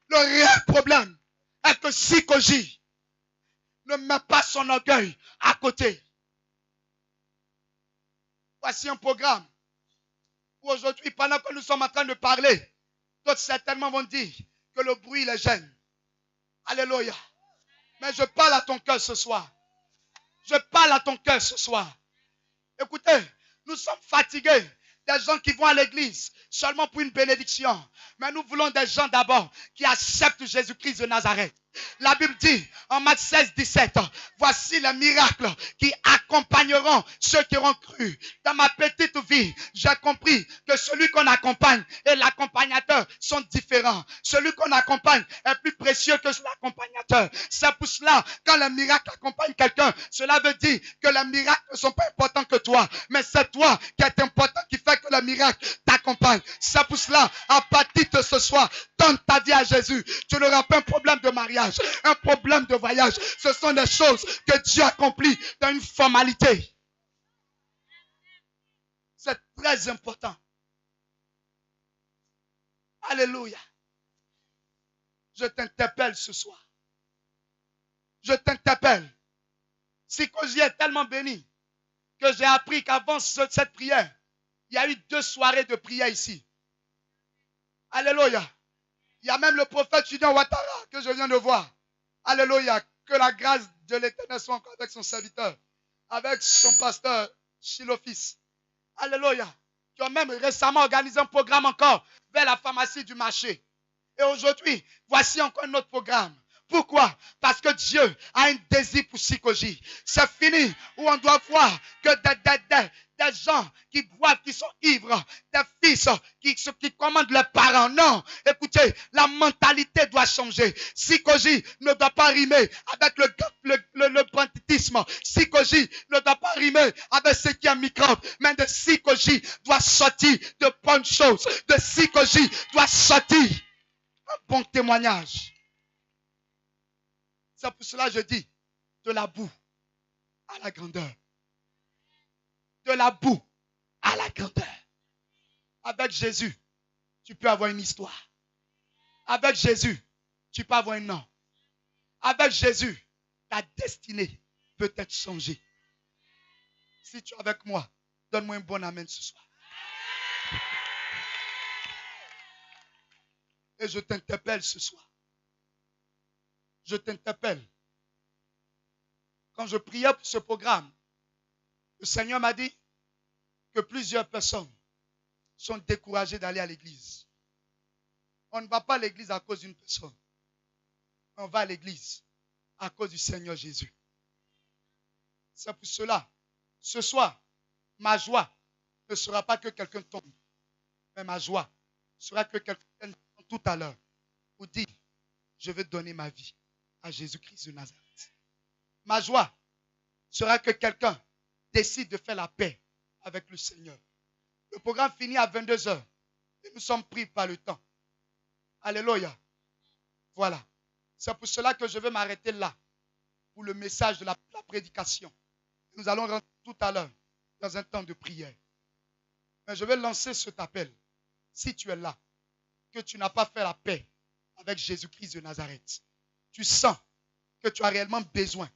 Le réel problème est que Sikoji ne met pas son orgueil à côté. Voici un programme où aujourd'hui, pendant que nous sommes en train de parler, d'autres certainement vont dire que le bruit les gêne. Alléluia. Mais je parle à ton cœur ce soir. Je parle à ton cœur ce soir. Écoutez, nous sommes fatigués des gens qui vont à l'église seulement pour une bénédiction. Mais nous voulons des gens d'abord qui acceptent Jésus-Christ de Nazareth. La Bible dit en Matthieu 16, 17, voici les miracles qui accompagneront ceux qui auront cru. Dans ma petite vie, j'ai compris que celui qu'on accompagne et l'accompagnateur sont différents. Celui qu'on accompagne est plus précieux que l'accompagnateur. C'est pour cela, quand le miracle accompagne quelqu'un, cela veut dire que les miracles ne sont pas importants que toi, mais c'est toi qui est important, qui fait que le miracle t'accompagne. C'est pour cela, à partir de ce soir, donne ta vie à Jésus. Tu n'auras pas un problème de mariage, un problème de voyage. Ce sont des choses que Dieu accomplit dans une formalité. C'est très important. Alléluia. Je t'interpelle ce soir. Je t'interpelle. Sikoji est tellement béni que j'ai appris qu'avant cette prière, il y a eu 2 soirées de prière ici. Alléluia. Il y a même le prophète Julien Ouattara que je viens de voir. Alléluia. Que la grâce de l'Éternel soit encore avec son serviteur, avec son pasteur Chilofis. Alléluia. Qui ont même récemment organisé un programme encore vers la pharmacie du marché. Et aujourd'hui, voici encore un autre programme. Pourquoi? Parce que Dieu a un désir pour Sikoji. C'est fini où on doit voir que des gens qui boivent, qui sont ivres, des fils qui commandent leurs parents. Non, écoutez, la mentalité doit changer. Sikoji ne doit pas rimer avec le banditisme. Sikoji ne doit pas rimer avec ce qui est microbe. Mais de Sikoji doit sortir de bonnes choses. De Sikoji doit sortir un bon témoignage. C'est pour cela que je dis, de la boue à la grandeur. De la boue à la grandeur. Avec Jésus, tu peux avoir une histoire. Avec Jésus, tu peux avoir un nom. Avec Jésus, ta destinée peut être changée. Si tu es avec moi, donne-moi un bon amen ce soir. Et je t'interpelle ce soir. Je t'interpelle. Quand je priais pour ce programme, le Seigneur m'a dit que plusieurs personnes sont découragées d'aller à l'église. On ne va pas à l'église à cause d'une personne. On va à l'église à cause du Seigneur Jésus. C'est pour cela, ce soir, ma joie ne sera pas que quelqu'un tombe, mais ma joie sera que quelqu'un vienne tout à l'heure pour dire, je veux donner ma vie à Jésus-Christ de Nazareth. Ma joie sera que quelqu'un décide de faire la paix avec le Seigneur. Le programme finit à 22h et nous sommes pris par le temps. Alléluia. Voilà. C'est pour cela que je vais m'arrêter là pour le message de la prédication. Nous allons rentrer tout à l'heure dans un temps de prière. Mais je vais lancer cet appel. Si tu es là, que tu n'as pas fait la paix avec Jésus-Christ de Nazareth, tu sens que tu as réellement besoin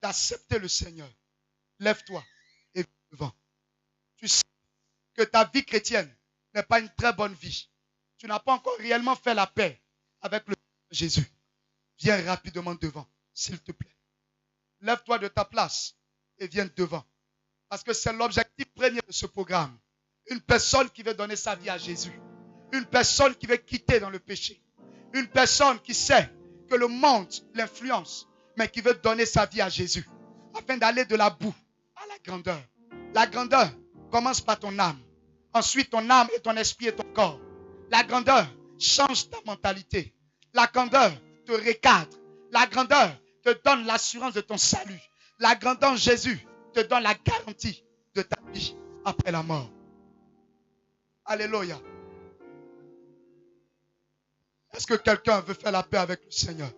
d'accepter le Seigneur. Lève-toi et viens devant. Tu sens que ta vie chrétienne n'est pas une très bonne vie. Tu n'as pas encore réellement fait la paix avec le Jésus. Viens rapidement devant, s'il te plaît. Lève-toi de ta place et viens devant. Parce que c'est l'objectif premier de ce programme. Une personne qui veut donner sa vie à Jésus. Une personne qui veut quitter dans le péché. Une personne qui sait que le monde l'influence, mais qui veut donner sa vie à Jésus. Afin d'aller de la boue à la grandeur. La grandeur commence par ton âme. Ensuite, ton âme et ton esprit et ton corps. La grandeur change ta mentalité. La grandeur te recadre. La grandeur te donne l'assurance de ton salut. La grandeur Jésus te donne la garantie de ta vie après la mort. Alléluia. Est-ce que quelqu'un veut faire la paix avec le Seigneur?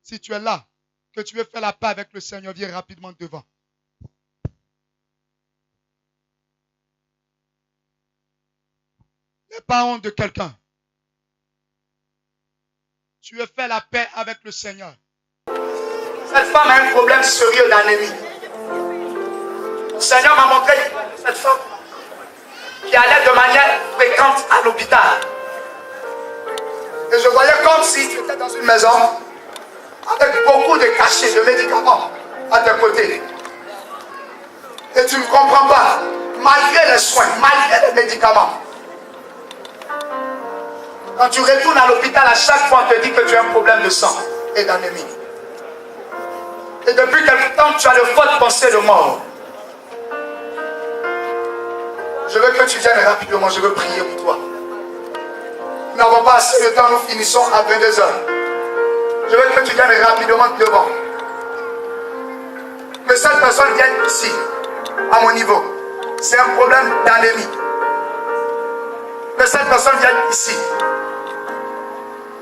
Si tu es là, que tu veux faire la paix avec le Seigneur, viens rapidement devant. N'aie pas honte de quelqu'un. Tu veux faire la paix avec le Seigneur. Cette femme a un problème sérieux d'anémie. Le Seigneur m'a montré cette femme qui allait de manière fréquente à l'hôpital. Et je voyais comme si tu étais dans une maison avec beaucoup de cachets, de médicaments à tes côtés. Et tu ne comprends pas, malgré les soins, malgré les médicaments. Quand tu retournes à l'hôpital, à chaque fois, on te dit que tu as un problème de sang et d'anémie. Et depuis quelque temps, tu as de fortes pensées de mort. Je veux que tu viennes rapidement, je veux prier pour toi. Nous n'avons pas assez de temps, nous finissons à 22h. Je veux que tu viennes rapidement devant. Que cette personne vienne ici, à mon niveau. C'est un problème d'anémie. Que cette personne vienne ici.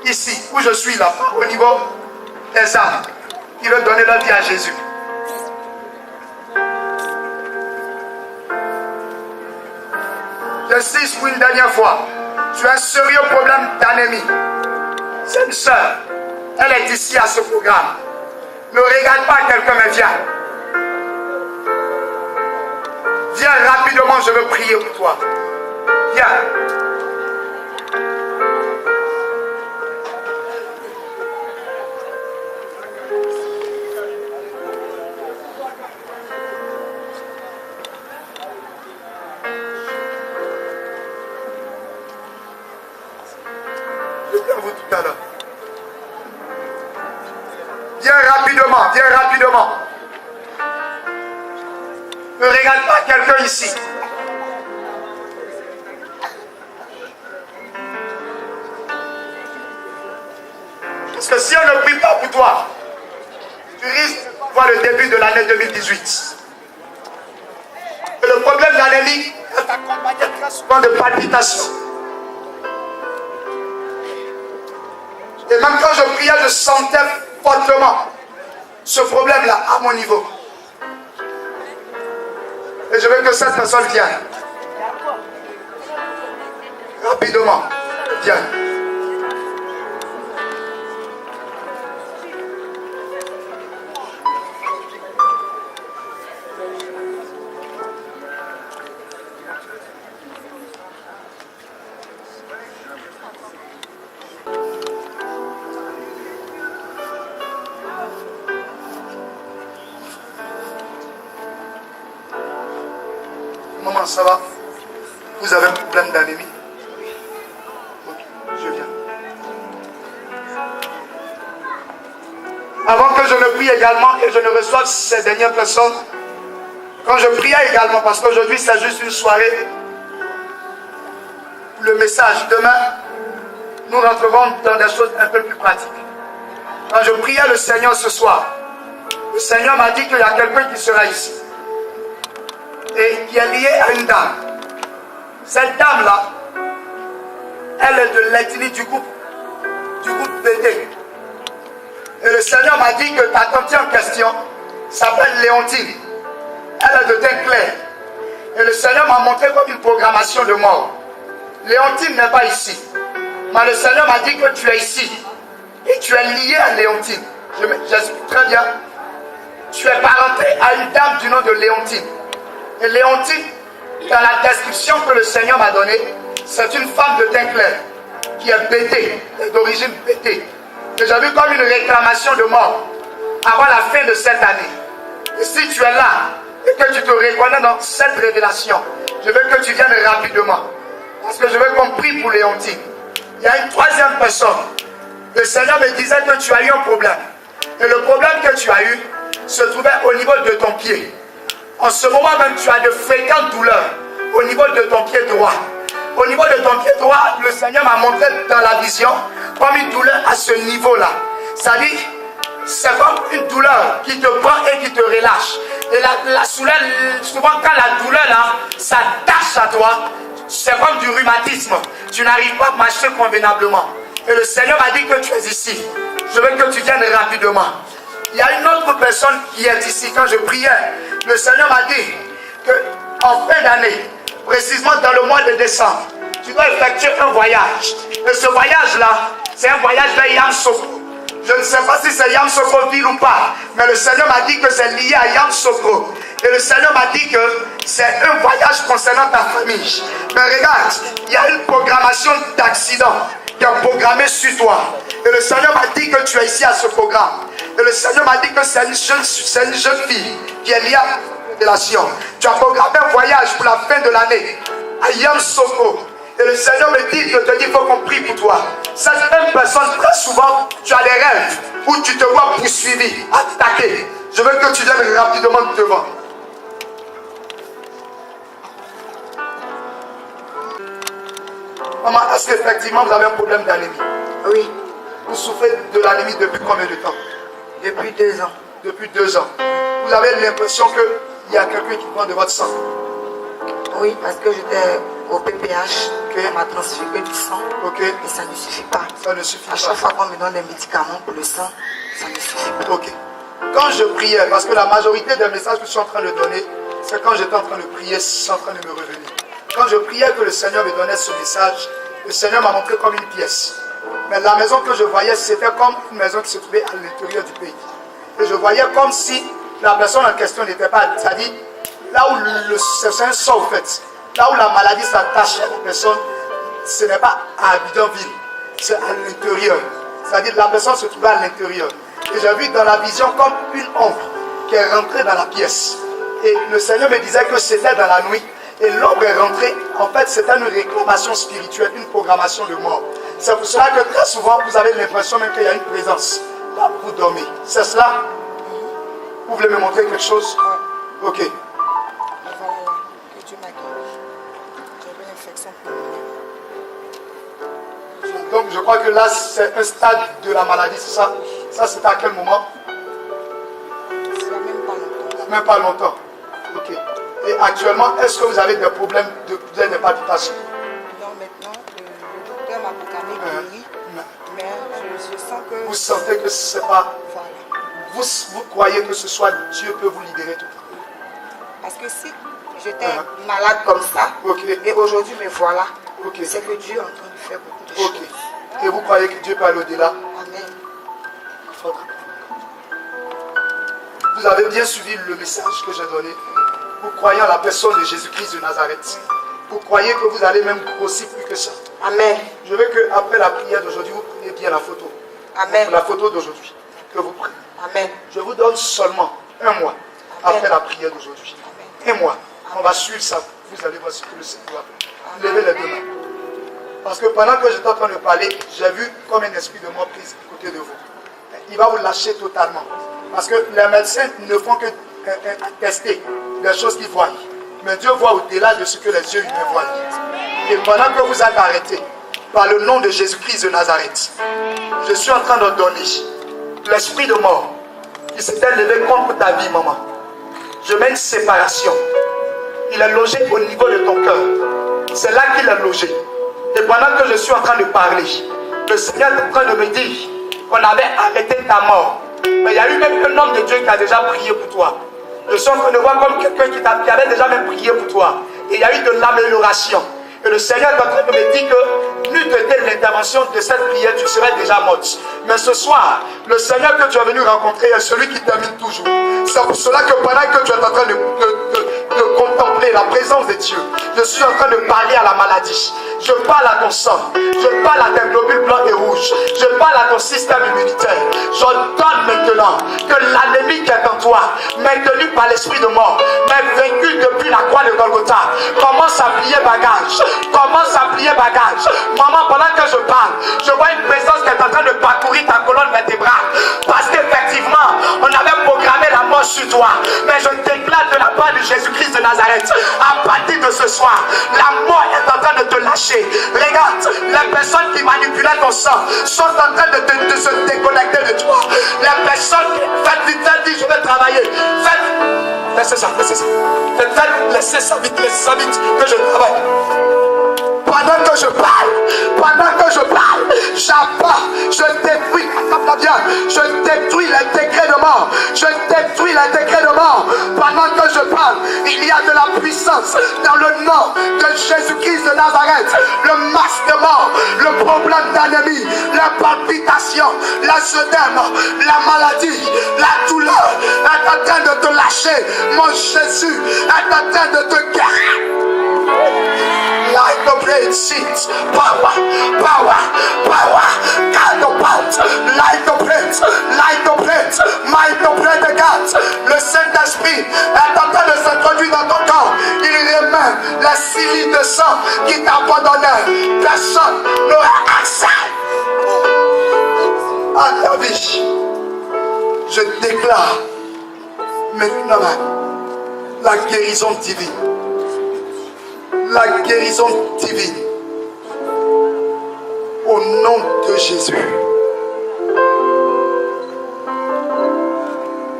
Ici, où je suis là, au niveau des âmes qui veulent donner leur vie à Jésus. J'insiste pour une dernière fois. Tu as un sérieux problème d'anémie. C'est une sœur. Elle est ici à ce programme. Ne regarde pas quelqu'un, mais viens. Viens rapidement, je veux prier pour toi. Viens. Tout à l'heure. Viens rapidement, viens rapidement. Ne regarde pas quelqu'un ici. Parce que si on ne prie pas pour toi, tu risques de voir le début de l'année 2018. Et le problème d'anémie est accompagné très souvent de palpitations. Et même quand je priais, je sentais fortement ce problème-là à mon niveau. Et je veux que cette personne vienne. Rapidement. Viens. Maman, ça va? Vous avez un problème d'anémie? Ok, je viens. Avant que je ne prie également et je ne reçoive ces dernières personnes, Quand je priais également, parce qu'aujourd'hui c'est juste une soirée, le message, demain, nous rentrerons dans des choses un peu plus pratiques. Quand je priais le Seigneur ce soir, le Seigneur m'a dit qu'il y a quelqu'un qui sera ici et qui est lié à une dame. Cette dame-là, elle est de l'ethnie du groupe BD. Et le Seigneur m'a dit que ta tante en question s'appelle Léontine. Elle est de teint clair. Et le Seigneur m'a montré comme une programmation de mort. Léontine n'est pas ici. Mais le Seigneur m'a dit que tu es ici. Et tu es lié à Léontine. J'explique très bien. Tu es parenté à une dame du nom de Léontine. Et Léontine, dans la description que le Seigneur m'a donnée, c'est une femme de teint clair qui est bêtée, d'origine bêtée. Que j'ai vu comme une réclamation de mort avant la fin de cette année. Et si tu es là et que tu te reconnais dans cette révélation, je veux que tu viennes rapidement. Parce que je veux qu'on prie pour Léontine. Il y a une troisième personne. Le Seigneur me disait que tu as eu un problème. Et le problème que tu as eu se trouvait au niveau de ton pied. En ce moment même, tu as de fréquentes douleurs au niveau de ton pied droit. Au niveau de ton pied droit, le Seigneur m'a montré dans la vision comme une douleur à ce niveau-là. C'est-à-dire, c'est comme une douleur qui te prend et qui te relâche. Et souvent quand la douleur là, s'attache à toi, c'est comme du rhumatisme. Tu n'arrives pas à marcher convenablement. Et le Seigneur m'a dit que tu es ici. Je veux que tu viennes rapidement. Il y a une autre personne qui est ici. Quand je priais, le Seigneur m'a dit qu'en fin d'année, précisément dans le mois de décembre, tu dois effectuer un voyage. Et ce voyage-là, c'est un voyage vers Yamoussoukro. Je ne sais pas si c'est Yamoussoukro ville ou pas, mais le Seigneur m'a dit que c'est lié à Yamoussoukro. Et le Seigneur m'a dit que c'est un voyage concernant ta famille. Mais regarde, il y a une programmation d'accident qui est programmée sur toi. Et le Seigneur m'a dit que tu es ici à ce programme. Et le Seigneur m'a dit que c'est une jeune fille qui est liée à la révélation. Tu as programmé un voyage pour la fin de l'année à Yamoussoukro. Et le Seigneur me dit de te dire qu'il faut qu'on prie pour toi. Cette même personne, très souvent, tu as des rêves où tu te vois poursuivi, attaqué. Je veux que tu viennes rapidement devant. Maman, est-ce qu'effectivement vous avez un problème d'anémie? Oui, Vous souffrez de l'anémie depuis combien de temps? depuis 2 ans. Depuis 2 ans. Vous avez l'impression qu'il y a quelqu'un qui prend de votre sang? Oui, parce que j'étais au PPH, on m'a transféré du sang, Ok. et ça ne suffit pas. Ça ne suffit À chaque pas. fois qu'on me donne des médicaments pour le sang, ça ne suffit pas. Ok. Quand je priais, parce que la majorité des messages que je suis en train de donner, c'est quand j'étais en train de prier, c'est en train de me revenir. Quand je priais que le Seigneur me donnait ce message, le Seigneur m'a montré comme une pièce. Mais la maison que je voyais, c'était comme une maison qui se trouvait à l'intérieur du pays. Et je voyais comme si la personne en question n'était pas, c'est-à-dire là où c'est un sang en fait, là où la maladie s'attache à la personne, ce n'est pas à Bidonville, c'est à l'intérieur. C'est-à-dire la personne se trouvait à l'intérieur. Et j'ai vu dans la vision comme une ombre qui est rentrée dans la pièce. Et le Seigneur me disait que c'était dans la nuit. Et l'ombre est rentrée. En fait, c'était une réclamation spirituelle, une programmation de mort. C'est pour cela que très souvent, vous avez l'impression même qu'il y a une présence là où vous dormez. C'est cela? Vous voulez me montrer quelque chose? Ok. Et voilà là, que Dieu m'a guéri. J'avais une infection pulmonaire. Donc, je crois que là, c'est un stade de la maladie, c'est ça? Ça, c'était à quel moment? Ça va même pas longtemps. Même pas longtemps. Ok. Et actuellement, est-ce que vous avez des problèmes vous avez des palpitations? Non, maintenant, le docteur m'a programmé guéri, mais je sens que... Vous sentez que ce n'est pas... Voilà. Vous croyez que ce soit Dieu peut vous libérer tout. Parce que si j'étais malade comme ça, Ok. et aujourd'hui me voilà, Ok. c'est que Dieu est en train de faire beaucoup de Ok. choses. Et vous croyez que Dieu peut aller au-delà? Amen. Vous avez bien suivi le message que j'ai donné. Vous croyez en la personne de Jésus-Christ de Nazareth. Vous croyez que vous allez même grossir plus que ça. Amen. Je veux qu'après la prière d'aujourd'hui, vous preniez bien la photo. Amen. La photo d'aujourd'hui. Que vous preniez. Amen. Je vous donne seulement un mois après la prière d'aujourd'hui. Un mois. On va suivre ça. Vous allez voir ce que le Seigneur va faire. Levez les deux mains. Parce que pendant que j'étais en train de parler, j'ai vu comme un esprit de mort prise à côté de vous. Il va vous lâcher totalement. Parce que les médecins ne font que attester des choses qu'ils voient. Mais Dieu voit au-delà de ce que les yeux humains voient. Et pendant que vous êtes arrêtés, par le nom de Jésus-Christ de Nazareth, je suis en train de donner l'esprit de mort qui s'était levé contre ta vie, maman. Je mets une séparation. Il est logé au niveau de ton cœur. C'est là qu'il est logé. Et pendant que je suis en train de parler, le Seigneur est en train de me dire qu'on avait arrêté ta mort. Mais il y a eu même un homme de Dieu qui a déjà prié pour toi. Je suis en train de voir comme quelqu'un qui avait déjà même prié pour toi. Et il y a eu de l'amélioration. Et le Seigneur est en train de me dire que n'eût été l'intervention de cette prière, tu serais déjà morte. Mais ce soir, le Seigneur que tu es venu rencontrer est celui qui termine toujours. C'est pour cela que pendant que tu es en train de contempler la présence de Dieu, je suis en train de parler à la maladie. Je parle à ton sang. Je parle à tes globules blancs et rouges. Je parle à ton système immunitaire. J'ordonne maintenant que l'anémie qui est en toi, maintenue par l'esprit de mort, mais vaincue depuis la croix de Golgotha, commence à plier bagage. Commence à plier bagage. Maman, pendant que je parle, je vois une présence qui est en train de parcourir ta colonne vertébrale. Parce qu'effectivement, on avait programmé la mort sur toi. Mais je déclare de la part de Jésus-Christ de Nazareth, à partir de ce soir, la mort est en train de te lâcher. Regarde, les personnes qui manipulaient ton sang sont en train de se déconnecter de toi. Les personnes qui faites vite, dit je vais travailler. Laissez ça. Laissez ça vite que je travaille. Pendant que je parle, j'abats, je détruis les décrets de mort. Pendant que je parle, il y a de la puissance dans le nom de Jésus-Christ de Nazareth. Le masque de mort, le problème d'anémie, la palpitation, la sédème, la maladie, la douleur est en train de te lâcher. Mon Jésus est en train de te guérir. Like the blade seeds, power, counterpart, like the blade, might the blade de God. Le Saint-Esprit est en train de s'introduire dans ton corps. Il remet les 6 litres de sang qui t'abandonnaient. Personne n'aura accès à ta vie. Je déclare maintenant la guérison divine. La guérison divine au nom de Jésus.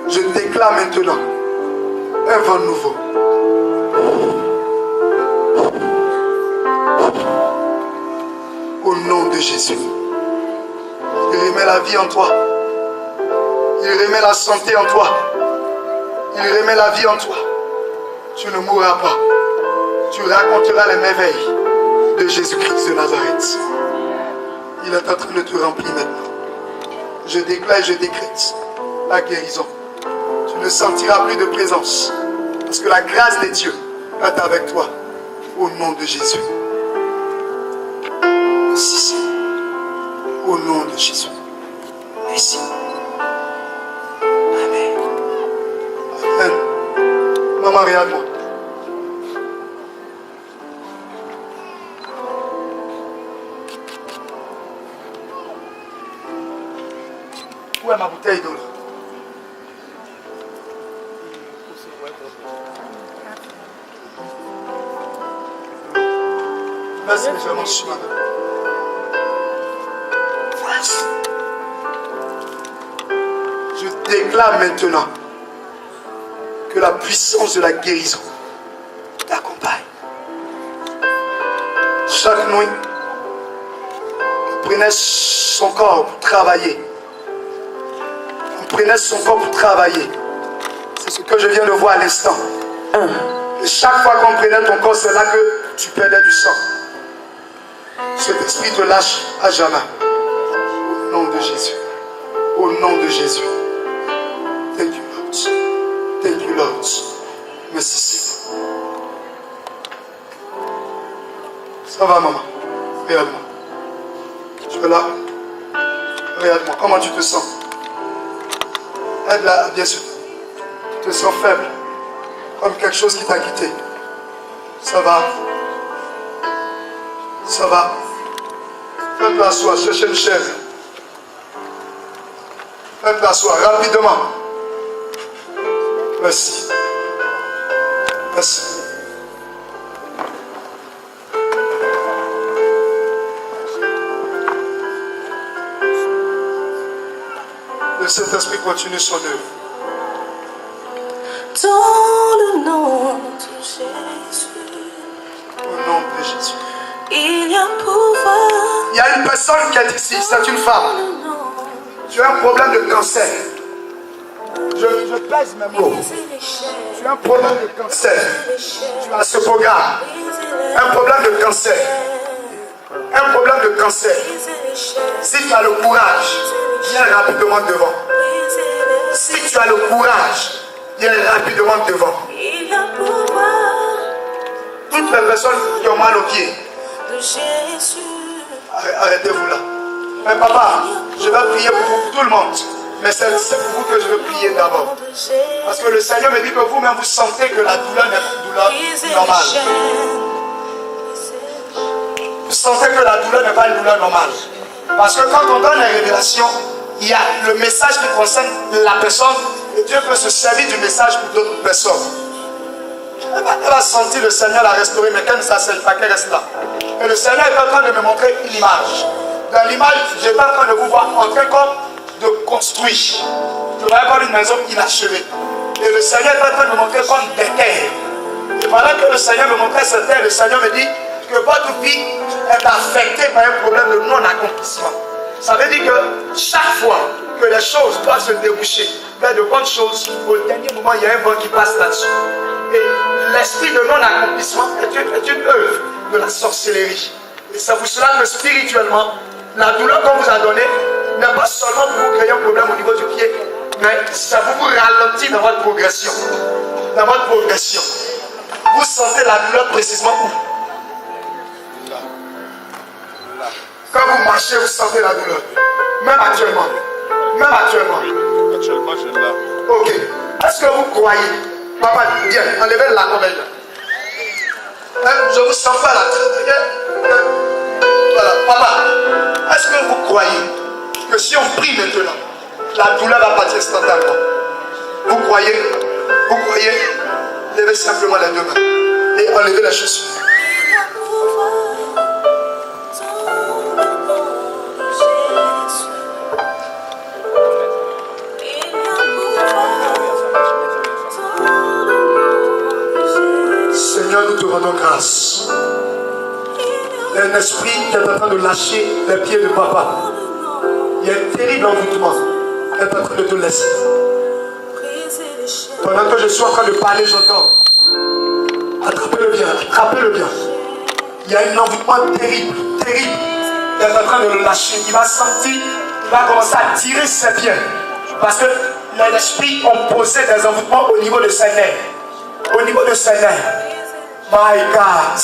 Je déclare maintenant un vent nouveau. Au nom de Jésus. Il remet la vie en toi. Il remet la santé en toi. Il remet la vie en toi. Tu ne mourras pas. Tu raconteras les merveilles de Jésus-Christ de Nazareth. Il est en train de te remplir maintenant. Je déclare et je décrète la guérison. Tu ne sentiras plus de présence. Parce que la grâce de Dieu est avec toi. Au nom de Jésus. Merci. Au nom de Jésus. Merci. Amen. Amen. Maman, regarde-moi. Où est ma bouteille d'eau là? Merci légèrement sur madame. Je déclare maintenant que la puissance de la guérison t'accompagne. Chaque nuit, il prenait son corps pour travailler. Prenait son corps pour travailler. C'est ce que je viens de voir à l'instant. Et chaque fois qu'on prenait ton corps, c'est là que tu perdais du sang. Cet esprit te lâche à jamais. Au nom de Jésus. Au nom de Jésus. Thank you, Lord. Thank you, Lord. Merci, Seigneur. Ça va, maman? Regarde-moi. Tu es là? Regarde-moi. Comment tu te sens? Aide-la, bien sûr. Tu te sens faible, comme quelque chose qui t'a quitté. Ça va. Ça va. Faites-la asseoir, cherchez une chaise. Faites-la asseoir, rapidement. Merci. Merci. Le Saint-Esprit continue son œuvre. Dans le nom de Jésus, Au nom de Jésus. il y a pouvoir. Il y a une personne qui est ici, c'est une femme. Dans le nom, Tu as un problème de cancer. Je pèse mes mots. brisez les chaînes, Tu as un problème de cancer. les chaînes, Tu as ce programme. brisez Un problème de cancer. Un problème de cancer. les chaînes, Si tu as le courage, viens rapidement devant. brisez les. Si tu as le courage, viens rapidement devant. Il y a pouvoir Toutes les personnes qui ont mal aux pieds, de Jésus. arrêtez-vous là. Mais papa, je vais prier pour vous, tout le monde. Mais c'est pour vous que je veux prier d'abord. De Jésus. Parce que le Seigneur me dit que vous-même, vous sentez que la douleur n'est pas une douleur Brisez les normale. chaînes, brisez les chaînes. Vous sentez que la douleur n'est pas une douleur normale. Parce que quand on donne les révélations, il y a le message qui concerne la personne et Dieu peut se servir du message pour d'autres personnes. Elle va sentir le Seigneur la restaurer, mais qu'elle ne s'asseye pas, qu'elle reste là. Et le Seigneur est en train de me montrer une image. Dans l'image, j'étais en train de vous voir en train comme de construire. Je voyais comme une maison inachevée. Et le Seigneur est en train de me montrer comme des terres. Et pendant que le Seigneur me montrait cette terre, le Seigneur me dit que votre vie est affectée par un problème de non-accomplissement. Ça veut dire que chaque fois que les choses doivent se déboucher vers de bonnes choses, au dernier moment, il y a un vent qui passe là-dessus. Et l'esprit de non-accomplissement est une œuvre de la sorcellerie. Et c'est pour cela que spirituellement, la douleur qu'on vous a donnée n'est pas seulement pour vous créer un problème au niveau du pied, mais ça vous ralentit dans votre progression. Dans votre progression. Vous sentez la douleur précisément où? Quand vous marchez, vous sentez la douleur. Même actuellement. Même actuellement. Actuellement, je l'ai là. Ok. Est-ce que vous croyez? Papa, viens, enlevez la corbeille. Je vous sens pas là. Voilà. Papa, est-ce que vous croyez que si on prie maintenant, la douleur va partir instantanément? Vous croyez? Vous croyez? Levez simplement les deux mains et enlevez les chaussures. Il y a pouvoir dans le nom de Jésus. Il y a pouvoir dans le nom de Jésus. Seigneur, nous te rendons grâce. Il y a un esprit qui est en train de lâcher les pieds de papa. Il y a un terrible envoûtement qui est en train de te laisser. Brisez les chaînes, Pendant que je suis en train de parler, j'entends. Attrapez-le bien, attrapez-le bien. Il y a un envoûtement terrible, terrible. Il est en train de le lâcher. Il va sentir, il va commencer à tirer ses pieds. Parce que les esprits ont posé des envoûtements au niveau de ses nerfs. Au niveau de ses nerfs. My God.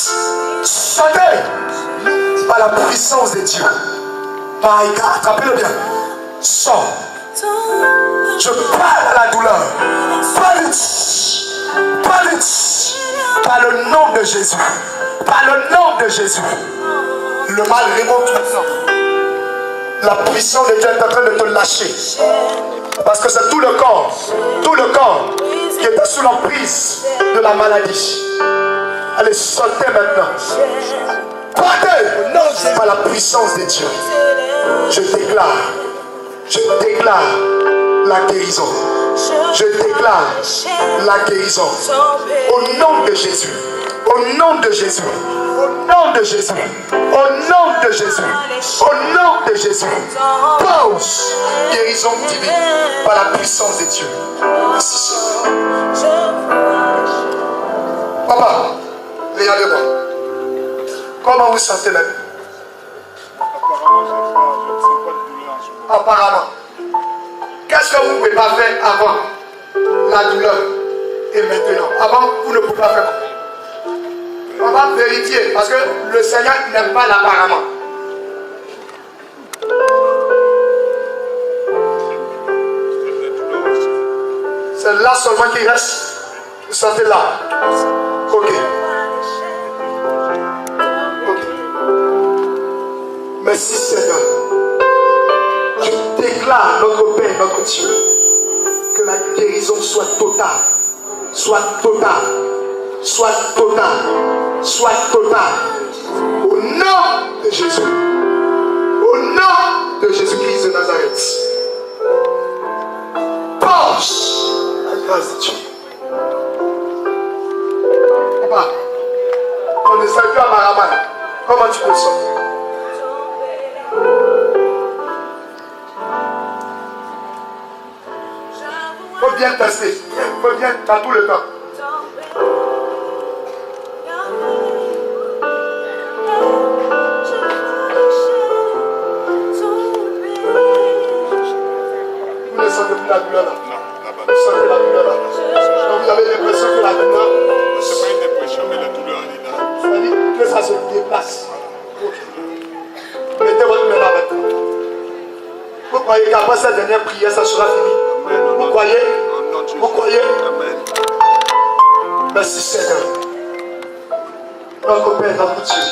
Chantez par la puissance de Dieu. My God, attrapez-le bien. Sors. Je parle à la douleur. Panique. Par le nom de Jésus. Par le nom de Jésus. Le mal remonte maintenant. La puissance de Dieu est en train de te lâcher. Parce que c'est tout le corps qui était sous l'emprise de la maladie. Allez, sortez maintenant. Partez par la puissance de Dieu. Je déclare la guérison. Je déclare la guérison. Au nom de Jésus. Au nom de Jésus. Au nom de Jésus. Au nom de Jésus. Au nom de Jésus. Pause. Guérison divine par la puissance de Dieu. Merci Seigneur. Papa, regardez-moi. Comment vous sentez maintenant? Apparemment, je ne sens pas de douleur en ce moment. Apparemment. Qu'est-ce que vous ne pouvez pas faire avant la douleur et maintenant? Avant, vous ne pouvez pas faire. On va vérifier parce que le Seigneur n'aime pas l'apparemment. C'est là seulement qu'il reste. Vous sentez là? Ok. Ok. Merci Seigneur. Je déclare notre Père, notre Dieu, que la guérison soit totale soit total. Soit total. Soit total. Au nom de Jésus. Au nom de Jésus-Christ de Nazareth. Penche la grâce de Dieu. Papa, on est salué à Maraman. Comment tu te sens? Faut bien tester. Faut bien dans tout le temps. Vous ne sentez plus la douleur là? Vous sentez la douleur là? Donc vous avez l'impression que la douleur. C'est pas une dépression, mais la douleur elle est là. C'est-à-dire que ça se déplace. Mettez votre main là maintenant. Vous croyez qu'après cette dernière prière, ça sera fini? Vous croyez? Vous croyez? Merci Seigneur. Notre Père, notre Dieu,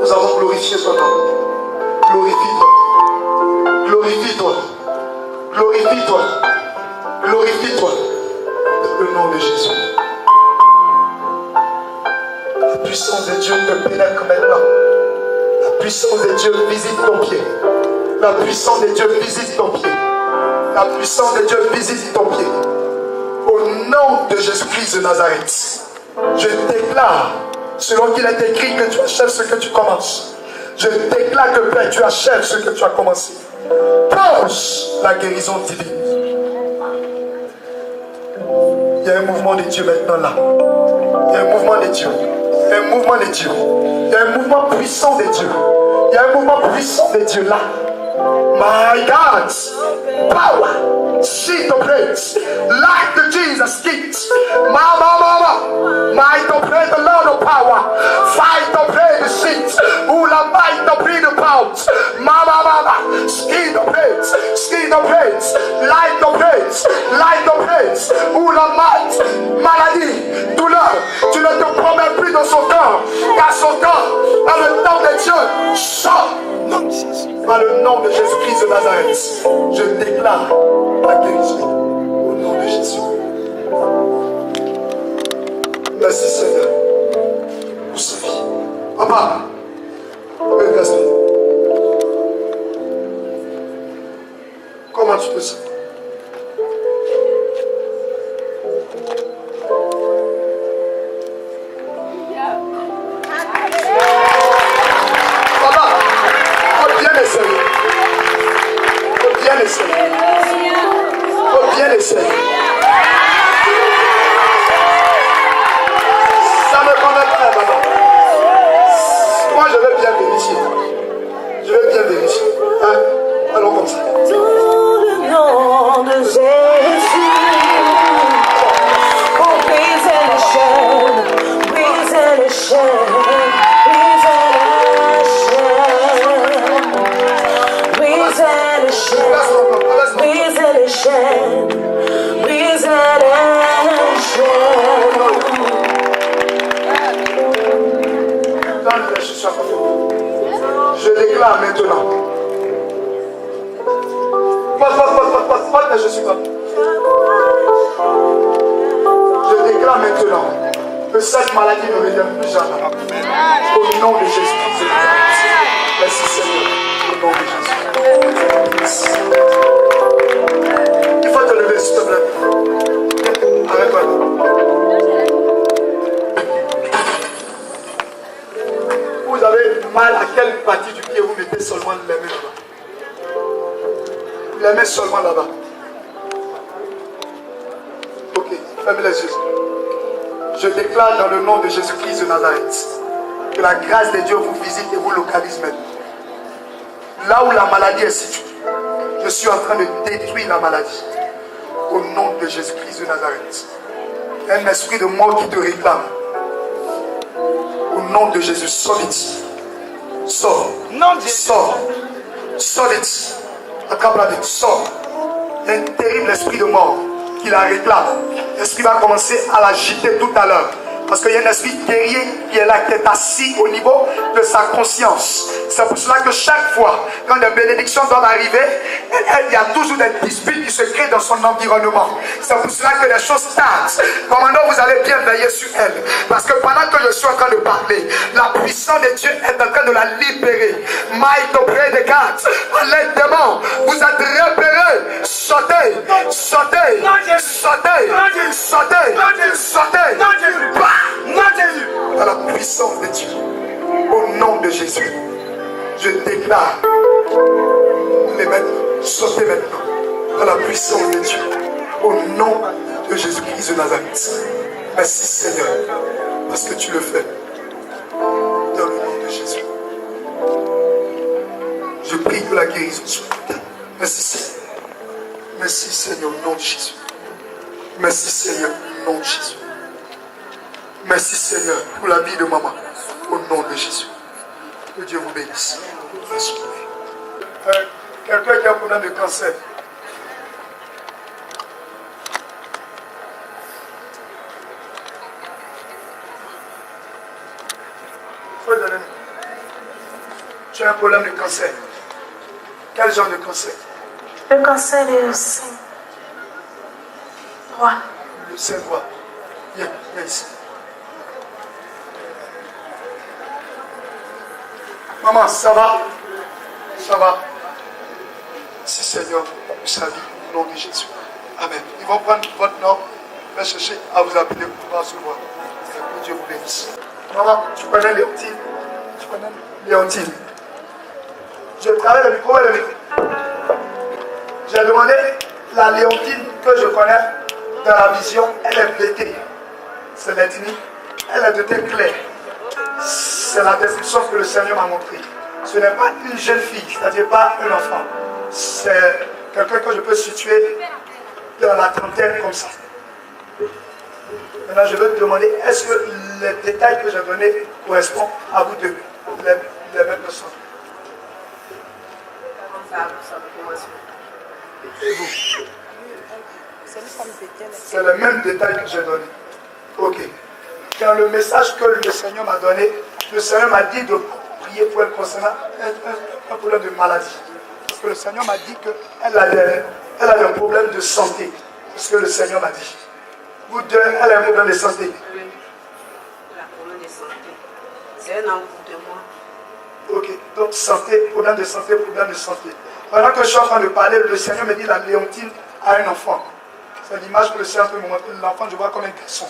nous avons glorifié ton nom. Glorifie-toi. Glorifie-toi. Glorifie-toi. Glorifie-toi. Dans le nom de Jésus. La puissance de Dieu te pénètre maintenant. La puissance de Dieu visite ton pied. La puissance de Dieu visite ton pied. La puissance de Dieu visite ton pied. Au nom de Jésus-Christ de Nazareth, je déclare, selon qu'il est écrit, que tu achèves ce que tu commences. Je déclare que Père, tu achèves ce que tu as commencé. Penche la guérison divine. Il y a un mouvement de Dieu maintenant là. Il y a un mouvement de Dieu. Il y a un mouvement de Dieu. Il y a un mouvement puissant de Dieu. Il y a un mouvement puissant de Dieu là. My God, power, see the praise, like the Jesus gives. Mama, might to pray the Lord of power, fight to pray the seats, who la might to pray the pounds. Mama, skin the praise, light the praise, who la might, maladie, douleur, tu ne te promets plus dans son corps, car son corps, dans le nom de Dieu, sort. Par le nom de Jésus-Christ de Nazareth, je déclare la guérison au nom de Jésus. Merci Seigneur pour sa vie. Papa, regarde-moi. Comment tu te sens? Faut bien essayer. Ça me convainc pas, maman. Moi, je vais bien vérifier. Je vais bien vérifier. Hein? Allons comme ça. Tout le nom de Jésus. Oh, briser les chaînes, briser les chaînes, briser les chaînes, briser les chaînes. Briser les chaînes, briser les chaînes. Je déclare maintenant. Je suis là. Je déclare maintenant que cette maladie ne revienne plus jamais. Au nom de Jésus-Christ. Merci Seigneur. Au nom de Jésus. Il faut te lever, s'il te plaît. Arrête-toi. Vous avez mal à quelle partie du pied vous mettez seulement les mains là-bas? Les mains seulement là-bas. Ok, fermez les yeux. Je déclare dans le nom de Jésus-Christ de Nazareth que la grâce de Dieu vous visite et vous localise maintenant. Là où la maladie est située, je suis en train de détruire la maladie. Au nom de Jésus-Christ de Nazareth. Un esprit de mort qui te réclame. Au nom de Jésus, sors d'ici. Sors. Sors. Sors d'ici. Attrape la vie. Sors. Il y a un terrible esprit de mort qui la réclame. L'esprit va commencer à l'agiter tout à l'heure. Parce qu'il y a un esprit guerrier qui est là, qui est assis au niveau de sa conscience. C'est pour cela que chaque fois, quand les bénédictions doivent arriver, il y a toujours des disputes qui se créent dans son environnement. C'est pour cela que les choses tardent. Commandant, vous allez bien veiller sur elle. Parce que pendant que je suis en train de parler, la puissance de Dieu est en train de la libérer. Maït auprès des gardes, lentement, vous êtes repérés. Sautez, sautez, sautez, sautez, sautez. Dans la puissance de Dieu, au nom de Jésus, je déclare les mains, sautez maintenant. Dans la puissance de Dieu, au nom de Jésus-Christ de Nazareth. Merci Seigneur, parce que tu le fais. Dans le nom de Jésus. Je prie que la guérison soit. Merci Seigneur. Merci Seigneur, au nom de Jésus. Merci Seigneur, au nom de Jésus. Merci Seigneur pour la vie de maman. Au nom de Jésus. Que Dieu vous bénisse. Merci. Quelqu'un qui a un problème de cancer. Tu as un problème de cancer. Quel genre de cancer? Le cancer du sein droit. Le sein droit. Viens, viens ici. Maman, ça va? Ça va? Merci Seigneur pour sa vie, au nom de Jésus. Amen. Ils vont prendre votre nom, va chercher à vous appeler pour pouvoir se voir. Que Dieu vous bénisse. Maman, tu connais Léontine? Tu connais Léontine? Je travaille le micro et le micro. J'ai demandé la Léontine que je connais dans la vision, elle est bêtée. C'est l'ethnie, elle est de tête claire. C'est la description que le Seigneur m'a montrée. Ce n'est pas une jeune fille, c'est-à-dire pas un enfant. C'est quelqu'un que je peux situer dans la trentaine comme ça. Maintenant, je veux te demander, est-ce que les détails que j'ai donnés correspondent à vous deux, les mêmes personnes? Et vous? C'est le même détail que j'ai donné. Ok. Dans le message que le Seigneur m'a donné, le Seigneur m'a dit de prier pour elle concernant un problème de maladie. Parce que le Seigneur m'a dit qu'elle a des problèmes de santé. C'est ce que le Seigneur m'a dit. Vous deux, elle a un problème de santé. Oui, elle a un problème de santé. C'est un envoûtement. Ok, donc santé, problème de santé, problème de santé. Pendant que je suis en train de parler, le Seigneur me dit la Léontine a un enfant. C'est l'image que le Seigneur peut me montrer. L'enfant, je vois comme un garçon.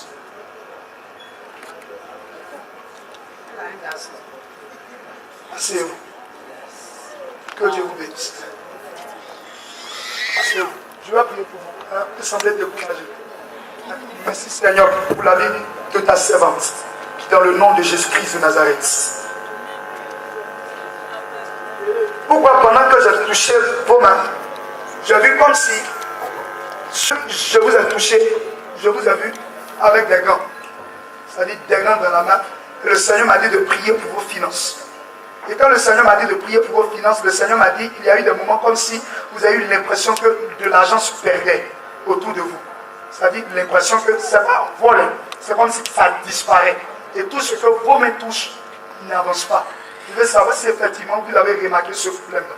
Elle a un garçon. Asseyez-vous. Que Dieu vous bénisse. Asseyez-vous. Je vais prier pour vous. Vous semblez découragé. Merci Seigneur pour la vie de ta servante. Dans le nom de Jésus-Christ de Nazareth. Pourquoi pendant que j'ai touché vos mains, j'ai vu comme si je vous ai touché, je vous ai vu avec des gants. C'est-à-dire des gants dans la main. Et le Seigneur m'a dit de prier pour vos finances. Et quand le Seigneur m'a dit de prier pour vos finances, le Seigneur m'a dit qu'il y a eu des moments comme si vous avez eu l'impression que de l'argent se perdait autour de vous. C'est-à-dire l'impression que c'est pas volé, c'est comme si ça disparaît. Et tout ce que vos mains touchent n'avance pas. Je veux savoir si effectivement vous avez remarqué ce problème-là.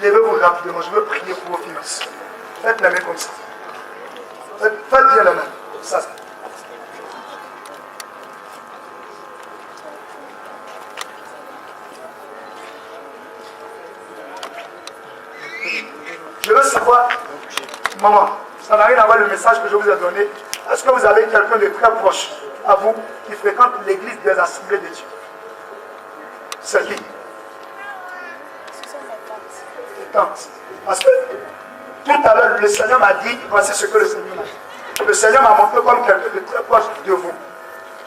Levez-vous rapidement, je veux prier pour vos finances. Faites la main comme ça. Faites bien la main, comme ça. Je veux savoir, maman, ça n'a rien à voir le message que je vous ai donné. Est-ce que vous avez quelqu'un de très proche à vous qui fréquente l'église des assemblées de Dieu? C'est qui? Tantes. Parce que tout à l'heure, le Seigneur m'a dit, voici ce que le Seigneur m'a dit. Le Seigneur m'a montré comme quelqu'un de très proche de vous.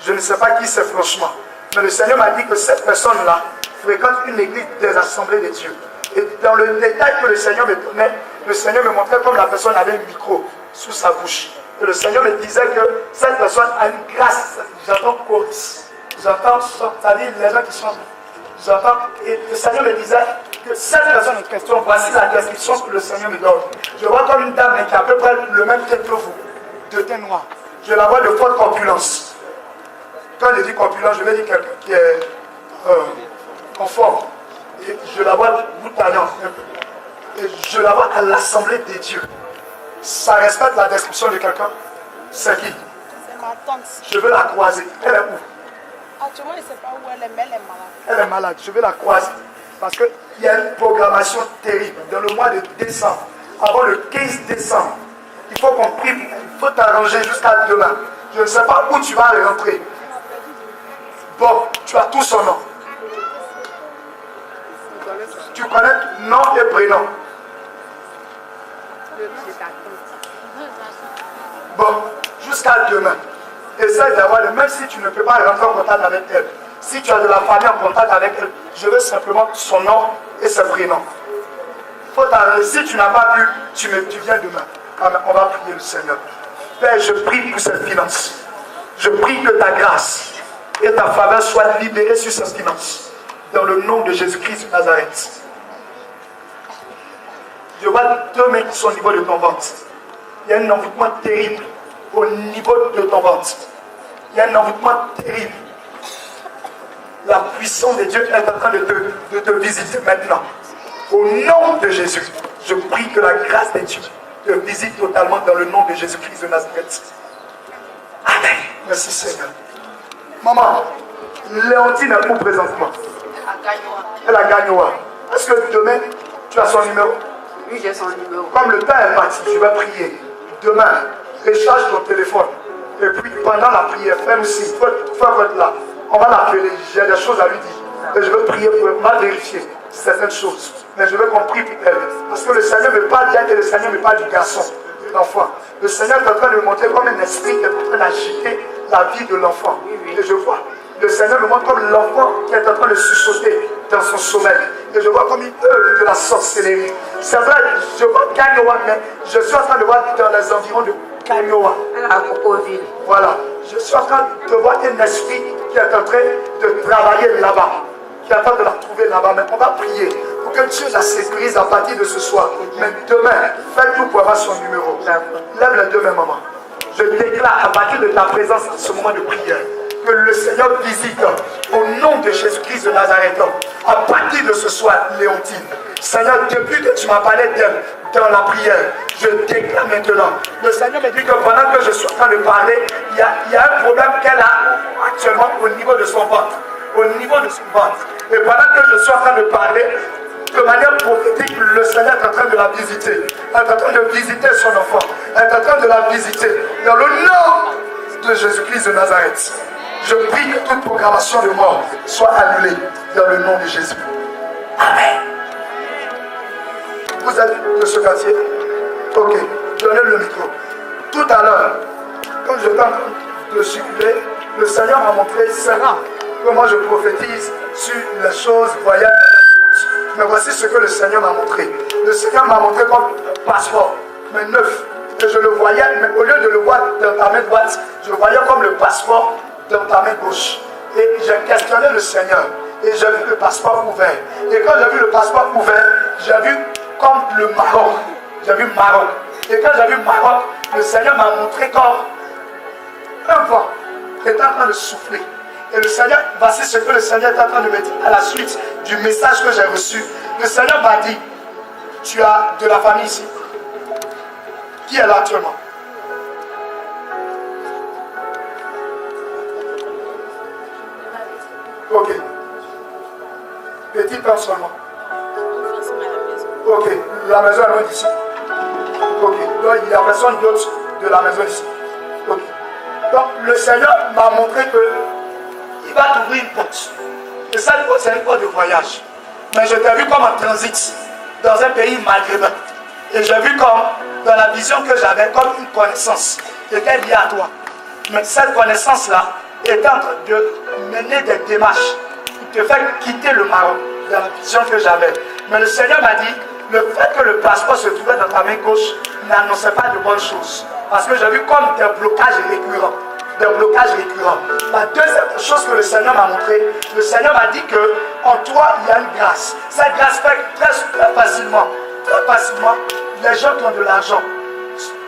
Je ne sais pas qui c'est franchement. Mais le Seigneur m'a dit que cette personne-là fréquente une église des assemblées de Dieu. Et dans le détail que le Seigneur me donnait, le Seigneur me montrait comme la personne avait un micro sous sa bouche. Et le Seigneur me disait que cette personne a une grâce. J'entends Coris. J'entends, c'est-à-dire les gens qui sont. J'entends. Et le Seigneur me disait que cette personne en question, voici la description que le Seigneur me donne. Je vois comme une dame qui a à peu près le même teint que vous, de teint noir. Je la vois de forte corpulence. quand je dis corpulent, je vais dire quelqu'un qui est en forme. Et je la vois boutallant un peu. Et je la vois à l'assemblée des dieux. Ça respecte la description de quelqu'un. C'est qui? C'est ma tante. Je veux la croiser. Elle est où? Actuellement, je ne sais pas où elle est, mais elle est malade. Elle est malade. Je veux la croiser. Parce qu'il y a une programmation terrible. Dans le mois de décembre, avant le 15 décembre, il faut qu'on prie. Il faut t'arranger jusqu'à demain. Je ne sais pas où tu vas rentrer. Bon, tu as tout son nom. Tu connais nom et prénom. Bon, jusqu'à demain. Essaye d'avoir, même si tu ne peux pas rentrer en contact avec elle, si tu as de la famille en contact avec elle, je veux simplement son nom et son prénom. Si tu n'as pas pu, tu viens demain. Amen. On va prier le Seigneur. Père, je prie pour cette finance. Je prie que ta grâce et ta faveur soient libérées sur cette finance. Dans le nom de Jésus-Christ de Nazareth. Je vois deux mains qui sont au niveau de ton ventre. Il y a un envoûtement terrible au niveau de ton ventre. Il y a un envoûtement terrible. La puissance de Dieu est en train de te visiter maintenant. Au nom de Jésus, je prie que la grâce de Dieu te visite totalement dans le nom de Jésus-Christ de Nazareth. Amen. Merci Seigneur. Maman, Léontine est où présentement? Elle a gagné. Est-ce que demain, tu as son numéro? Oui, j'ai son numéro. Comme le temps est parti, je vais prier. Demain, recharge ton téléphone. Et puis pendant la prière, fais aussi, il faut être là. On va l'appeler, j'ai des choses à lui dire. Et je veux prier pour mal vérifier certaines choses. Mais je veux qu'on prie pour elle. Parce que le Seigneur me parle d'elle et le Seigneur me parle du garçon, de l'enfant. Le Seigneur est en train de me montrer comme un esprit qui est en train d'agiter la vie de l'enfant. Et je vois, le Seigneur me montre comme l'enfant qui est en train de sursauter dans son sommeil. Et je vois comme il œuvre de la sorcellerie. C'est vrai, je vois Kanyoa, mais je suis en train de voir dans les environs de Kanyoa. À Copoville. Voilà, je suis en train de voir un esprit qui est en train de travailler là-bas, qui est en train de la trouver là-bas. Mais on va prier pour que Dieu la sécurise à partir de ce soir. Mais demain, fais tout pour avoir son numéro. Lève les deux mains, maman. Je déclare à partir de ta présence à ce moment de prière que le Seigneur visite au nom de Jésus-Christ de Nazareth. À partir de ce soir, Léontine. Seigneur, depuis que tu m'as parlé d'elle dans la prière, je déclare maintenant. Le Seigneur me dit que pendant que je suis en train de parler, il y a un problème qu'elle a actuellement au niveau de son ventre. Au niveau de son ventre. Et pendant que je suis en train de parler, de manière prophétique, le Seigneur est en train de la visiter. Elle est en train de visiter son enfant. Elle est en train de la visiter. Dans le nom de Jésus-Christ de Nazareth. Je prie que toute programmation de mort soit annulée dans le nom de Jésus. Amen. Vous êtes de ce quartier? Ok, donnez le micro. Tout à l'heure, quand j'étais en train de circuler, le Seigneur m'a montré, c'est rare que moi je prophétise sur les choses voyages. Mais voici ce que le Seigneur m'a montré. Le Seigneur m'a montré comme un passeport, mais neuf. Et je le voyais, mais au lieu de le voir dans ta main droite, je le voyais comme le passeport dans ta main gauche. Et j'ai questionné le Seigneur. Et j'ai vu le passeport ouvert. Et quand j'ai vu le passeport ouvert, j'ai vu comme le Maroc. J'ai vu Maroc. Et quand j'ai vu Maroc, le Seigneur m'a montré comme un vent qui est en train de souffler. Et le Seigneur, voici ce que le Seigneur est en train de me dire à la suite du message que j'ai reçu. Le Seigneur m'a dit, tu as de la famille ici. Qui est là actuellement? Ok. Petit pain seulement. Ok. La maison est loin d'ici. Ok. Donc il n'y a personne d'autre de la maison ici. Ok. Donc le Seigneur m'a montré que il va t'ouvrir une porte. Et cette porte, c'est une porte de voyage. Mais je t'ai vu comme en transit dans un pays maghrébin. Et j'ai vu comme, dans la vision que j'avais, comme une connaissance qui était liée à toi. Mais cette connaissance-là était en train de mener des démarches pour te faire quitter le Maroc dans la vision que j'avais. Mais le Seigneur m'a dit, le fait que le passeport se trouvait dans ta main gauche n'annonçait pas de bonnes choses. Parce que j'ai vu comme des blocages récurrents. Des blocages récurrents. La deuxième chose que le Seigneur m'a montré, le Seigneur m'a dit que en toi, il y a une grâce. Cette grâce fait très facilement, les gens qui ont de l'argent,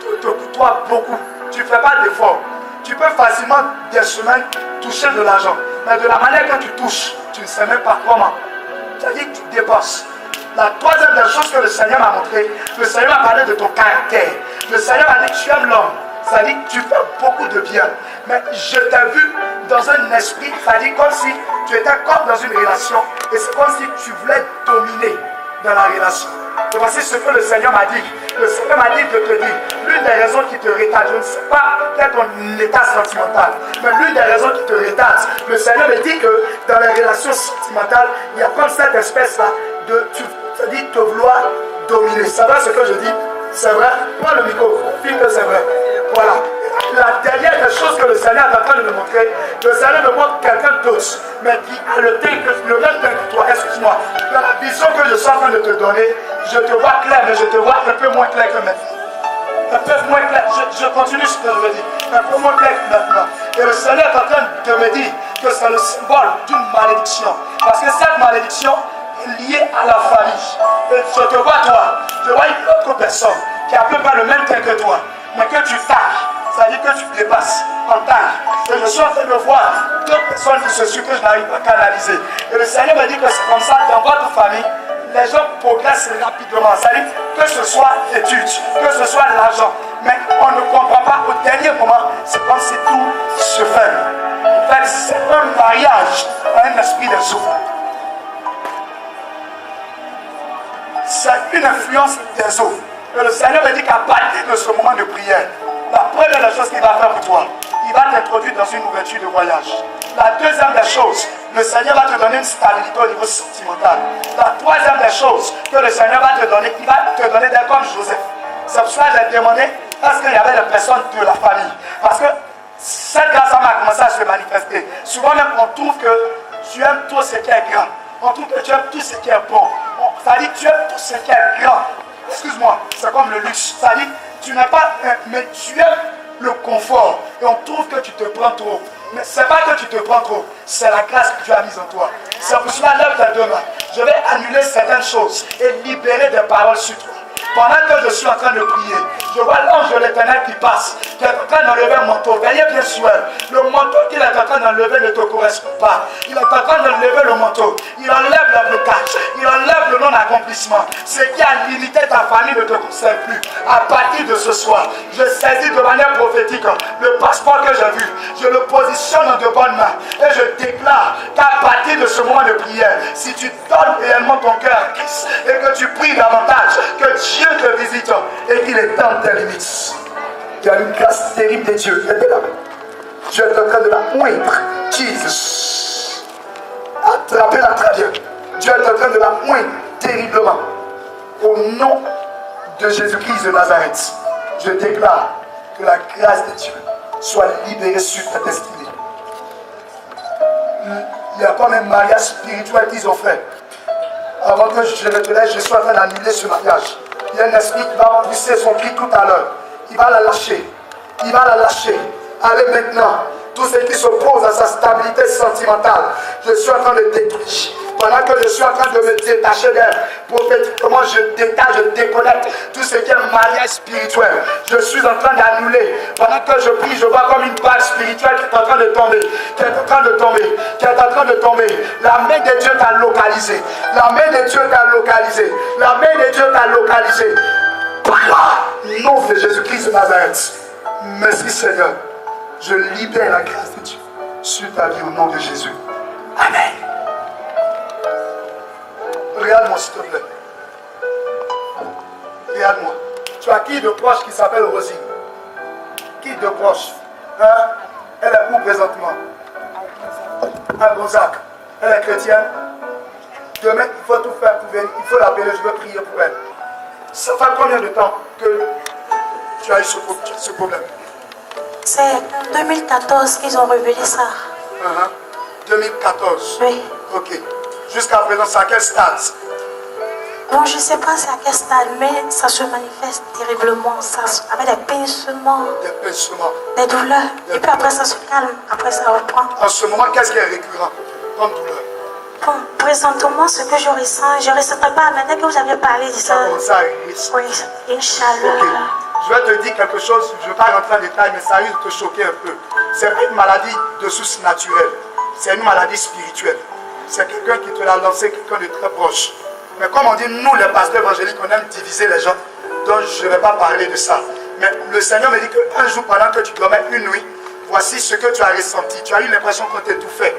tout te coûte beaucoup. Tu ne fais pas d'efforts. Tu peux facilement des semaines toucher de l'argent. Mais de la manière que tu touches, tu ne sais même pas comment. C'est-à-dire que tu dépenses. La troisième des choses que le Seigneur m'a montré, le Seigneur m'a parlé de ton caractère. Le Seigneur m'a dit que tu aimes l'homme. C'est-à-dire que tu fais beaucoup de bien. Mais je t'ai vu dans un esprit, c'est-à-dire comme si tu étais comme dans une relation. Et c'est comme si tu voulais dominer dans la relation. Et voici ce que le Seigneur m'a dit. Le Seigneur m'a dit de te dire, l'une des raisons qui te retarde, je ne sais pas quel est ton état sentimental, mais l'une des raisons qui te retarde, le Seigneur me dit que dans les relations sentimentales, il y a comme cette espèce-là de, c'est-à-dire te vouloir dominer. Ça va ce que je dis? C'est vrai? Prends le micro, filme que c'est vrai. Voilà. La dernière des choses que le Seigneur est en train de me montrer, le Seigneur me montre quelqu'un d'autre, mais qui a le même teint que toi. Excuse-moi. Dans la vision que je suis en train de te donner, je te vois clair, mais je te vois un peu moins clair que maintenant. Un peu moins clair. Je continue ce que je veux dire. Un peu moins clair que maintenant. Et le Seigneur est en train de me dire que c'est le symbole d'une malédiction. Parce que cette malédiction est liée à la famille. Et je te vois toi. Je vois une autre personne qui a à peu près le même teint que toi, mais que tu tailles. C'est-à-dire que tu dépasses en taille. Et je suis en train de voir deux personnes qui se suivent que je n'arrive pas à canaliser. Et le Seigneur me dit que c'est comme ça dans votre famille. Les gens progressent rapidement. C'est-à-dire que ce soit l'étude, que ce soit l'argent. Mais on ne comprend pas au dernier moment. C'est comme si tout se fait. En fait, c'est un mariage à un esprit de souffle. C'est une influence des eaux. Et le Seigneur me dit qu'à partir de ce moment de prière, la première des choses qu'il va faire pour toi, il va t'introduire dans une ouverture de voyage. La deuxième des choses, le Seigneur va te donner une stabilité au niveau sentimental. La troisième des choses que le Seigneur va te donner, il va te donner des comme Joseph. C'est pour ça que j'ai demandé est-ce qu'il y avait des personnes de la famille. Parce que cette grâce a commencé à se manifester. Souvent même on trouve que tu aimes tout ce qui est grand. On trouve que tu aimes tout ce qui est bon. C'est-à-dire que tu aimes tout ce qui est grand. Excuse-moi, c'est comme le luxe. C'est-à-dire tu n'as pas, mais tu aimes le confort. Et on trouve que tu te prends trop. Mais ce n'est pas que tu te prends trop, c'est la grâce que tu as mise en toi. C'est pour cela, lève tes deux mains. Je vais annuler certaines choses et libérer des paroles sur toi. Pendant que je suis en train de prier, je vois l'ange de l'Éternel qui passe, qui est en train d'enlever un manteau. Veillez bien sur elle. Le manteau qu'il est en train d'enlever ne te correspond pas. Il est en train d'enlever le manteau. Il enlève le blocage. Il enlève le non-accomplissement. Ce qui a limité ta famille ne te concerne plus. À partir de ce soir, je saisis de manière prophétique le passeport que j'ai vu. Je le positionne dans de bonnes mains. Et je déclare qu'à partir de ce moment de prière, si tu donnes réellement ton cœur à Christ et que tu pries davantage, que Dieu te visite et qu'il étende tes limites. Il y a une grâce terrible de Dieu. Dieu est en train de la moindre. Jesus. Attrapez-la très bien. Dieu est en train de la moindre terriblement. Au nom de Jésus-Christ de Nazareth, je déclare que la grâce de Dieu soit libérée sur ta destinée. Il y a comme un mariage spirituel qu'ils ont fait. Avant que je ne te laisse, je suis en train d'annuler ce mariage. Il y a un esprit qui va pousser son cri tout à l'heure. Il va la lâcher. Il va la lâcher. Allez maintenant. Tout ce qui s'oppose à sa stabilité sentimentale, je suis en train de détacher. Pendant que je suis en train de me détacher d'elle, prophétiquement, je détache, je déconnecte tout ce qui est mariage spirituel. Je suis en train d'annuler. Pendant que je prie, je vois comme une balle spirituelle qui est en train de tomber, qui est en train de tomber, qui est en train de tomber. La main de Dieu t'a localisé. La main de Dieu t'a localisé. La main de Dieu t'a localisé. Par le nom de Jésus-Christ de Nazareth. Merci Seigneur. Je libère la grâce de Dieu sur ta vie au nom de Jésus. Amen. Regarde-moi s'il te plaît. Regarde-moi. Tu as qui de proche qui s'appelle Rosine? Qui de proche? Hein? Elle est où présentement? À Gonzac. Elle est chrétienne. Demain, il faut tout faire pour venir. Il faut l'appeler, je veux prier pour elle. Ça fait combien de temps que tu as eu ce problème? C'est en 2014 qu'ils ont révélé ça. 2014? Oui. Ok. Jusqu'à présent, c'est à quel stade? Bon, je ne sais pas c'est à quel stade, mais ça se manifeste terriblement. Ça, avec des pincements. Des pincements. Des douleurs. Et puis après, ça se calme. Après, ça reprend. En ce moment, qu'est-ce qui est récurrent comme douleur? Bon, présentement, ce que je ressens, je ne ressens pas. Maintenant que vous avez parlé de ça. Ça oui, une chaleur. Ok. je vais te dire quelque chose, je ne vais pas rentrer en détail, mais ça risque de te choquer un peu. Ce n'est pas une maladie de source naturelle, c'est une maladie spirituelle. C'est quelqu'un qui te l'a lancé, quelqu'un de très proche. Mais comme on dit, nous les pasteurs évangéliques, on aime diviser les gens, donc je ne vais pas parler de ça. Mais le Seigneur me dit qu'un jour, pendant que tu dormais une nuit, voici ce que tu as ressenti. Tu as eu l'impression qu'on t'étouffait.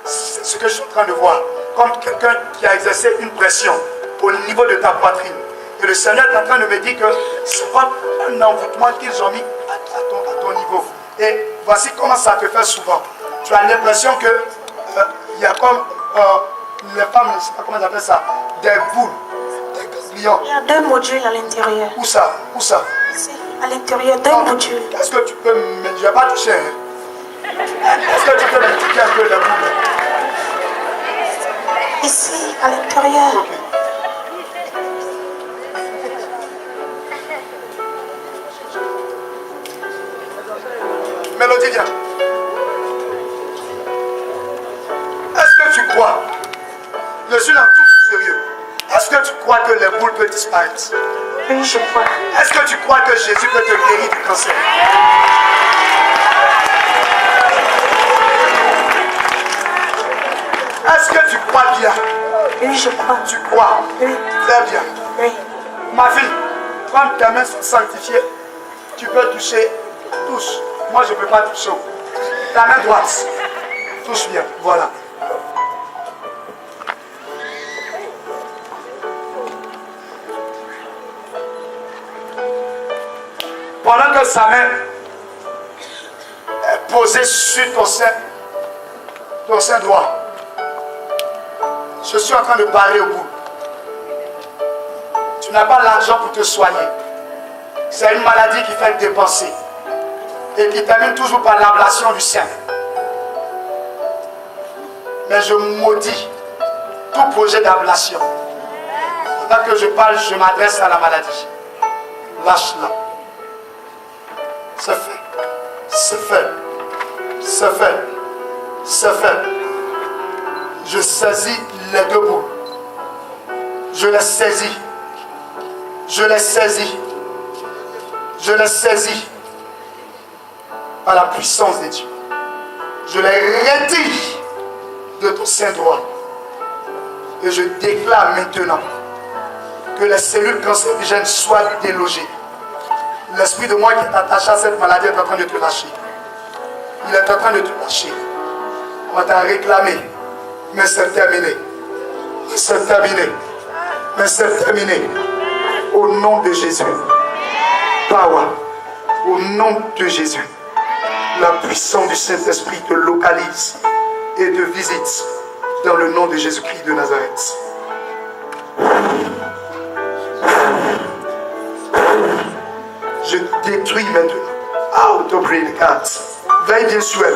C'est ce que je suis en train de voir. Comme quelqu'un qui a exercé une pression au niveau de ta poitrine. Et le Seigneur est en train de me dire que c'est pas un envoûtement qu'ils ont mis à ton niveau. Et voici comment ça te fait souvent. Tu as l'impression que il y a comme les femmes, je ne sais pas comment ils appellent ça, des boules, des ganglions. Il y a 2 modules à l'intérieur. Où ça? Où ça? Ici, à l'intérieur, 2 modules. Est-ce que tu peux me... Je ne vais pas toucher. Hein? Est-ce que tu peux m'expliquer un peu les boules? Ici, à l'intérieur. Ok. Mélodie, viens. Est-ce que tu crois? Je suis dans tout sérieux. Est-ce que tu crois que les boules peuvent disparaître? Oui, je crois. Est-ce que tu crois que Jésus peut te guérir du cancer? Est-ce que tu crois bien? Oui, je crois. Tu crois? Oui. Très bien. Oui. Ma fille, quand tes mains sont sanctifiées, tu peux toucher. Touche. Moi, je ne peux pas toucher. Ta main droite. Touche bien. Voilà. Pendant que sa main est posée sur ton sein droit, je suis en train de parler au bout. Tu n'as pas l'argent pour te soigner. C'est une maladie qui fait dépenser et qui termine toujours par l'ablation du sein. Mais je maudis tout projet d'ablation. Pendant que je parle, je m'adresse à la maladie. Lâche-la. C'est fait. C'est fait. C'est fait. C'est fait. Je saisis les 2 boules. Je les saisis. Je les saisis. Je les saisis par la puissance de Dieu. Je les retire de ton sein droit. Et je déclare maintenant que les cellules cancérigènes soient délogées. L'esprit de moi qui est attaché à cette maladie est en train de te lâcher. Il est en train de te lâcher. On t'a réclamé. Mais c'est terminé. Mais c'est terminé. Mais c'est terminé. Au nom de Jésus. Power. Au nom de Jésus. La puissance du Saint-Esprit te localise et te visite dans le nom de Jésus-Christ de Nazareth. Je détruis maintenant. Out of the cat. Veille bien sur elle.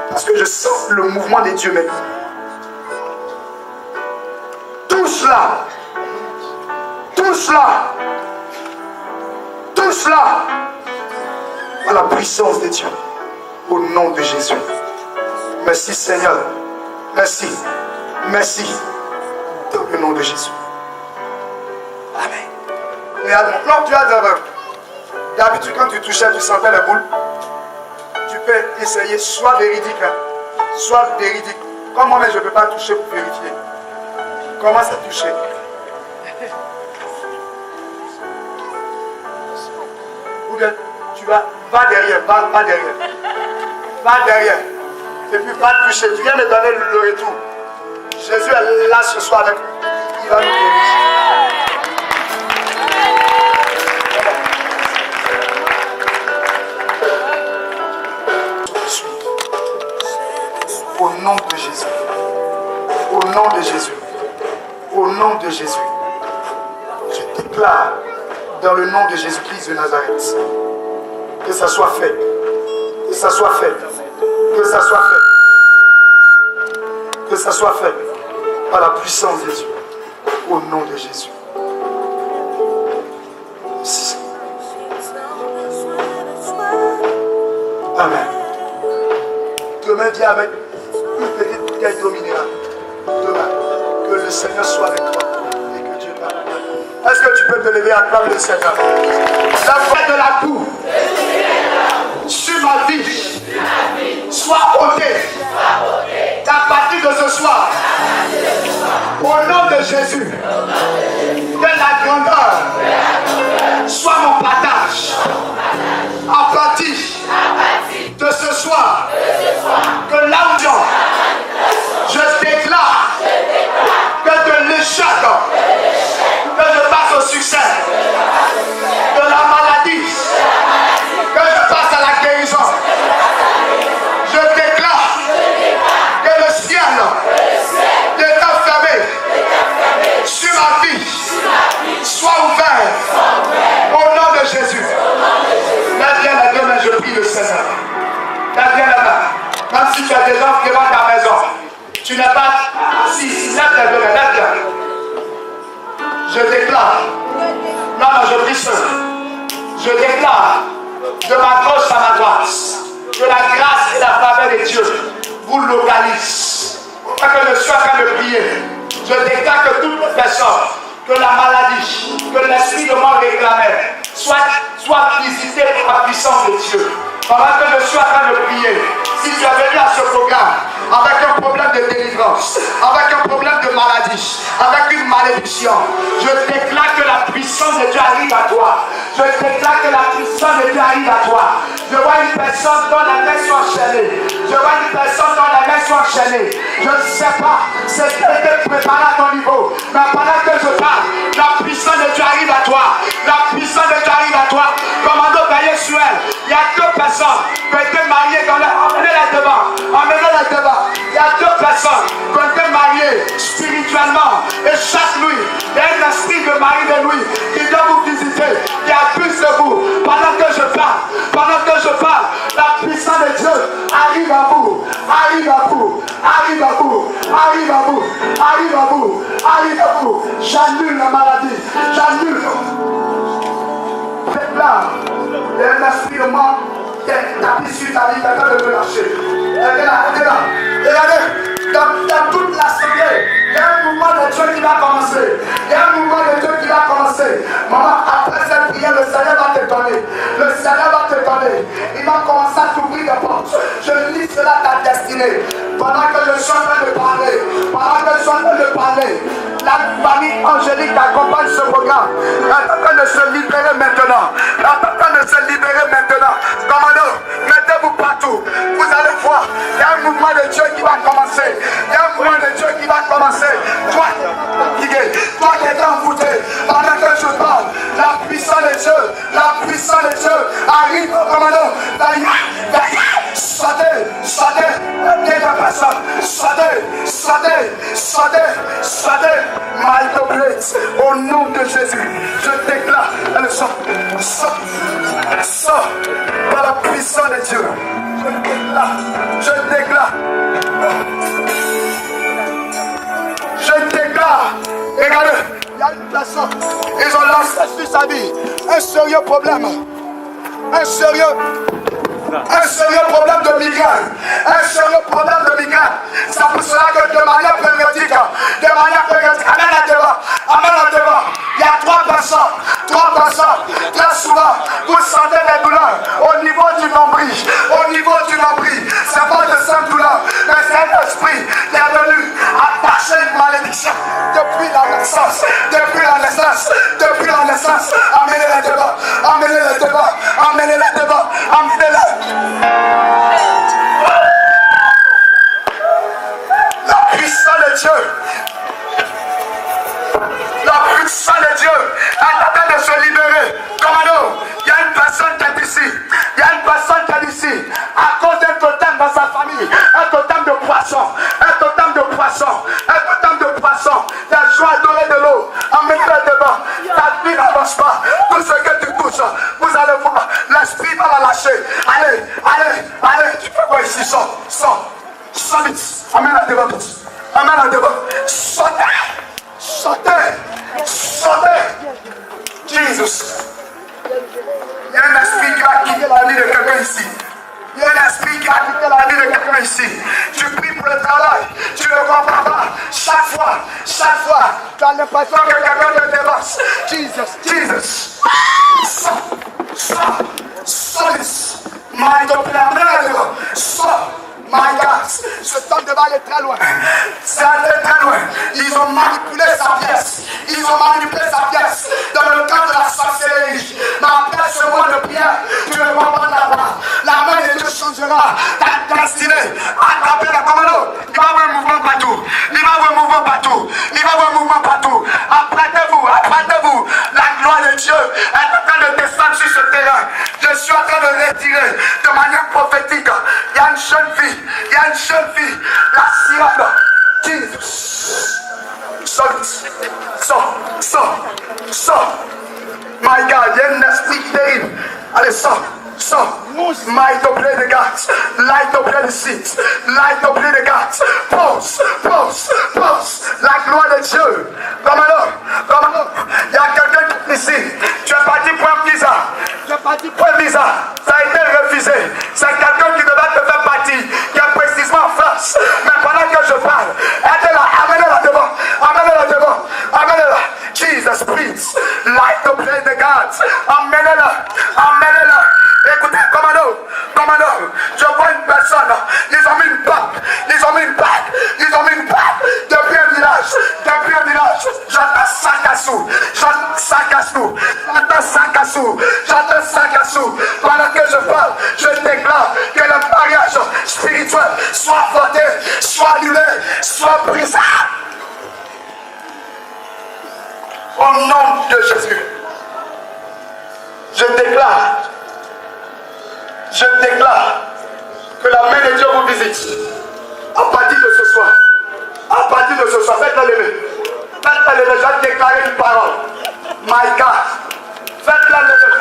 Parce que je sens le mouvement des dieux maintenant. Touche-la. Touche-la. Touche-la. À la puissance de Dieu. Au nom de Jésus. Merci Seigneur. Merci. Merci. Dans le nom de Jésus. Amen. Regarde-moi. Non, tu as d'habitude quand tu touchais, tu sentais les boules. Tu peux essayer, soit véridique, hein, soit véridique. Comme moi-même, je ne peux pas toucher pour vérifier. Commence à toucher. Ou bien tu vas derrière, va derrière. Va derrière. Et puis va toucher. Tu viens me donner le retour. Jésus est là ce soir avec nous. Il va nous guérir. Au nom de Jésus. Au nom de Jésus. Au nom de Jésus. Je déclare dans le nom de Jésus-Christ de Nazareth que ça soit fait. Que ça soit fait. Que ça soit fait. Que ça soit fait. Par la puissance de Dieu. Au nom de Jésus. Merci. Amen. Demain, viens avec une petite bouteille d'eau minérale. Demain, que le Seigneur soit avec toi et que Dieu t'aide. Est-ce que tu peux te lever à acclamer le Seigneur? La foi de la boue sur ma vie soit ôtée à partir de ce soir. Au nom de Jésus, que la grandeur soit mon partage. À partir de ce soir, que l'argent, je déclare que de l'échec, que je passe au succès, de la maladie, que je passe à la guérison. Je déclare que le ciel est fermé sur ma vie, soit ouvert au nom de Jésus. Lève bien la deux mains, je prie le Seigneur. Lève bien la main. Même si tu as des gens qui vont à ta maison, tu n'es pas assis, lève les deux mains, lève bien. Je déclare, non, je prie seul. Je déclare de ma gauche à ma droite que la grâce et la faveur de Dieu vous localisent. Pour que je sois en train de prier, je déclare que toute personne, que la maladie, que l'esprit de mort réclamait, soit visité par la puissance de Dieu. Pendant que je suis en train de prier, si tu es venu à ce programme avec un problème de délivrance, avec un problème de maladie, avec une malédiction, je déclare que la puissance de Dieu arrive à toi. Je déclare que la puissance de Dieu arrive à toi. Je vois une personne dont les mains sont enchaînées. Je vois une personne dont les mains sont enchaînées. Je ne sais pas ce qui a été préparé à ton niveau. Mais pendant que je parle, la puissance de Dieu arrive à toi. La puissance de Dieu arrive à toi. Commando Gaïe Suel, il y a deux personnes qui ont été mariées dans leur... Emmenez-les devant. Emmenez-les devant. Il y a deux personnes qui ont été mariées spirituellement. Et chaque nuit, il y a un esprit de mari de nuit qui doit vous visiter, qui abuse de vous. Pendant que je parle, la puissance de Dieu arrive à vous. Arrive à vous. Arrive à vous. Arrive à vous. Arrive à vous. Arrive à vous. J'annule la maladie. J'annule. Faites là. Il y a un esprit de mort qui est tapis sur ta vie. Quelqu'un de me lâcher. Regardez. Dans toute l'assemblée, il y a un mouvement de Dieu qui va commencer. Il y a un mouvement de Dieu qui va commencer. Maman, après cette prière, le Seigneur va te donner. Le Seigneur va te donner. Il va commencer à t'ouvrir des portes. Je lis cela ta destinée. Pendant que je suis en train de parler, la famille angélique accompagne ce programme. Elle est en train de se libérer maintenant. Commando, mettez-vous partout. Vous allez voir, il y a un mouvement de Dieu qui va commencer. Toi qui es envoûté, pendant que je parle, la puissance de Dieu arrive, commando. Sautez, au nom de Jésus, je déclare, elle sort par la puissance de Dieu. Je déclare, regardez, il y a une personne, ils ont lancé sur sa vie un sérieux problème, un sérieux problème de migraine. C'est pour cela que de manière périodique, amène la devant. Il y a trois personnes, très souvent, vous sentez des douleurs au niveau du nombril. C'est pas de simple douleur, mais c'est un esprit qui est venu attacher une malédiction depuis la naissance. Amenez-les devant. La puissance de Dieu est en train de se libérer. Commando, il y a une personne qui est ici. À cause d'un totem dans sa famille, un totem de poisson. Il a joué à donner de l'eau. Amenez-le devant. Ta vie n'avance pas. Tout ce que tu touches, vous allez voir. L'esprit va la lâcher. Allez. Tu fais quoi ici? Sors vite. Amène-la devant. Sautez. Jesus. Il y a un esprit qui va quitter la vie de quelqu'un ici. Il Il y a un esprit qui a quitté la vie de quelqu'un ici. Tu pries pour le travail, tu ne comprends pas. Chaque fois, tu as l'impression que quelqu'un te dépasse. Jesus. Solis. My God, cet homme devait aller très loin. C'est allé très loin. Ils ont manipulé sa pièce. Dans le cadre de la sorcellerie. Mais après ce mois de prière, tu ne vas pas l'avoir. La main de Dieu changera ta destinée. Attrapez la commande. Il va avoir un mouvement partout. Apprêtez-vous. La gloire de Dieu est en train de descendre sur ce terrain. Je suis en train de retirer de manière prophétique. Il y a une jeune fille. La sirène. Jesus. Sors. My God, il y a un esprit terrible. Allez, sors. Might of play the gods. Light of play the seats. Light of play the gods. Pause. La gloire de Dieu. Comme alors. Il y a quelqu'un qui est ici. Tu es parti pour un visa. Ça a été refusé. C'est quelqu'un qui devait te faire partie. Qui est précisément en face. Mais pendant que je parle, amenez-la devant. Jesus, please. Light of play the gods. Amenez-la. Écoutez, commando, je vois une personne, ils ont mis une bague, depuis un village, j'entends sac à sous, pendant que je parle, je déclare que le mariage spirituel soit avorté, soit annulé, soit brisé. Au nom de Jésus, je déclare que la main de Dieu vous visite. À partir de ce soir, faites-la lever. Je déclare une parole. My God, faites-la lever.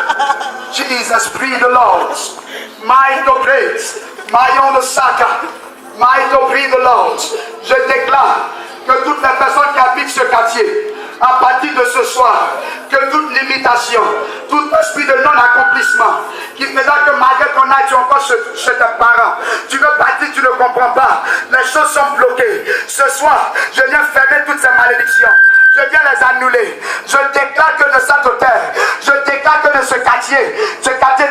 Jesus, prie the Lord. Might of grace, my own Saka. Might of prie the Lord. Je déclare que toutes les personnes qui habitent ce quartier, à partir de ce soir, que toute limitation, tout esprit de non-accomplissement, qui faisait que malgré ton âge, tu es encore chez tes parents, tu veux partir, tu ne comprends pas, les choses sont bloquées. Ce soir, je viens fermer toutes ces malédictions. Je viens les annuler. Je déclare que de cette terre, je déclare que de ce quartier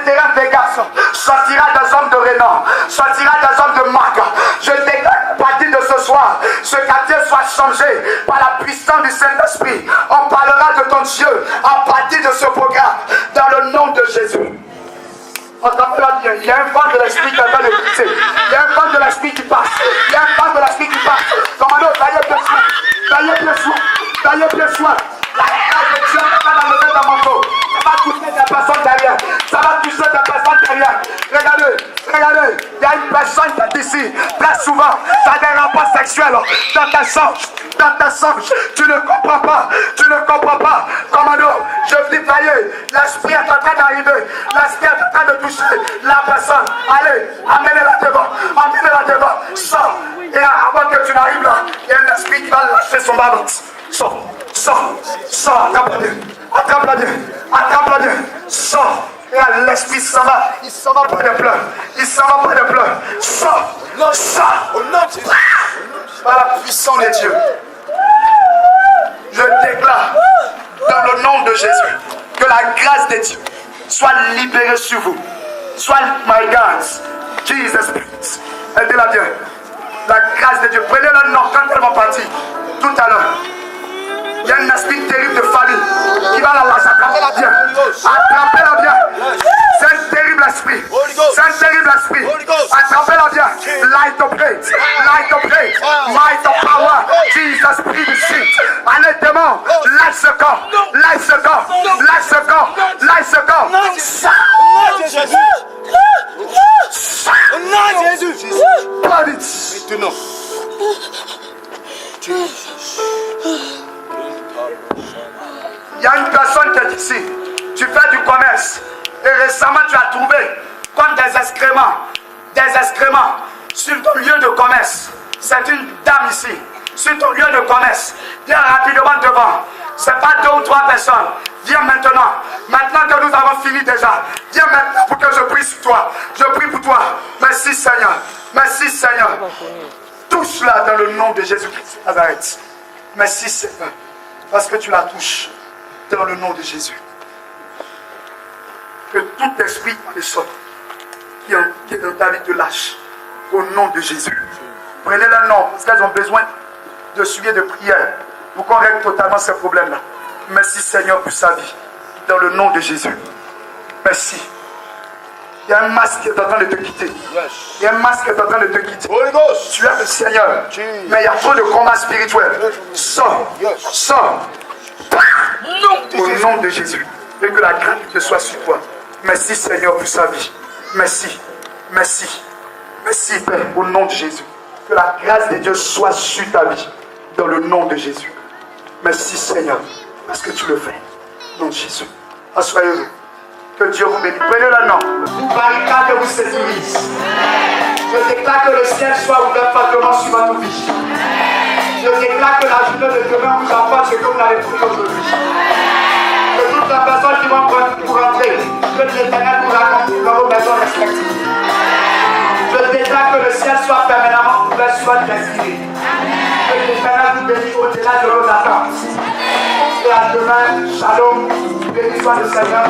terrain Vegas, sortira des hommes de renom, sortira des hommes de marque. Je déclare qu'à partir de ce soir, ce quartier soit changé par la puissance du Saint-Esprit. On parlera de ton Dieu à partir de ce programme, dans le nom de Jésus. Entendez-la bien, il y a un vent de l'esprit qui est en train de pousser. Il y a un vent de l'esprit qui passe. Commando, taillez pieds soin. La grâce de Dieu va dans le dans mon dos. Ça va toucher des personnes derrière. Regardez, il y a une personne qui est ici. Très souvent, ça a des rapports sexuels dans tes songes. Tu ne comprends pas. Commando, je dis tailler. L'esprit est en train d'arriver. L'esprit est en train de toucher la personne. Allez, amenez-la devant. Sors. Et avant que tu n'arrives là, il y a un esprit qui va lâcher son ballon. Sors, attrape-la bien, sors. Et l'esprit s'en va, il s'en va pas de pleurs, sors, au nom de Jésus, par la puissance de Dieu. Je déclare, dans le nom de Jésus, que la grâce de Dieu soit libérée sur vous. Soit, my God, Jesus Christ. Aidez-la bien. La grâce de Dieu. Prenez le nom quand elles vont partir. Tout à l'heure. Il y a un esprit terrible de famille qui va la lâcher. Attrapez-la bien. C'est un terrible esprit. Attrapez-la bien. Light of grace. Might of power. Jesus, breathe shit. Allez, démon. Lâche ce corps. Maintenant. Il y a une personne qui est ici. Tu fais du commerce. Et récemment, tu as trouvé comme des excréments sur ton lieu de commerce. C'est une dame ici. Sur ton lieu de commerce. Viens rapidement devant. Ce n'est pas 2 ou 3 personnes. Viens maintenant. Maintenant que nous avons fini déjà. Viens maintenant pour que je prie sur toi. Je prie pour toi. Merci Seigneur. Merci Seigneur. Touche-la dans le nom de Jésus-Christ de Nazareth. Merci Seigneur. Parce que tu la touches dans le nom de Jésus. Que tout esprit de sol qui est dans ta vie te lâche au nom de Jésus. Prenez le nom parce qu'elles ont besoin de suivi de prière pour qu'on règle totalement ces problèmes-là. Merci Seigneur pour sa vie dans le nom de Jésus. Merci. Il y a un masque qui est en train de te quitter. Il y a un masque qui est en train de te quitter. Tu es le Seigneur. Mais il y a trop de combats spirituels. Sors. Sors. Au nom de Jésus. Et que la grâce te soit sur toi. Merci Seigneur pour sa vie. Merci. Merci. Merci Père. Au nom de Jésus. Que la grâce de Dieu soit sur ta vie. Dans le nom de Jésus. Merci Seigneur. Parce que tu le fais. Au nom de Jésus. Assoyez-vous. Que Dieu vous bénisse. Prenez le nom. Barricade vous sécurise. Je déclare que le ciel soit ouvert facilement sur votre vie. Je déclare que la journée de demain vous apporte ce que vous n'avez pris aujourd'hui. Que toutes les personnes qui vont pour rentrer, que l'Éternel vous accompagne dans vos maisons respectives. Je déclare que le ciel soit permanemment ouvert sur votre destinée. Que l'Éternel vous bénisse au-delà de vos attentes. Et à demain, shalom, béni soit le Seigneur.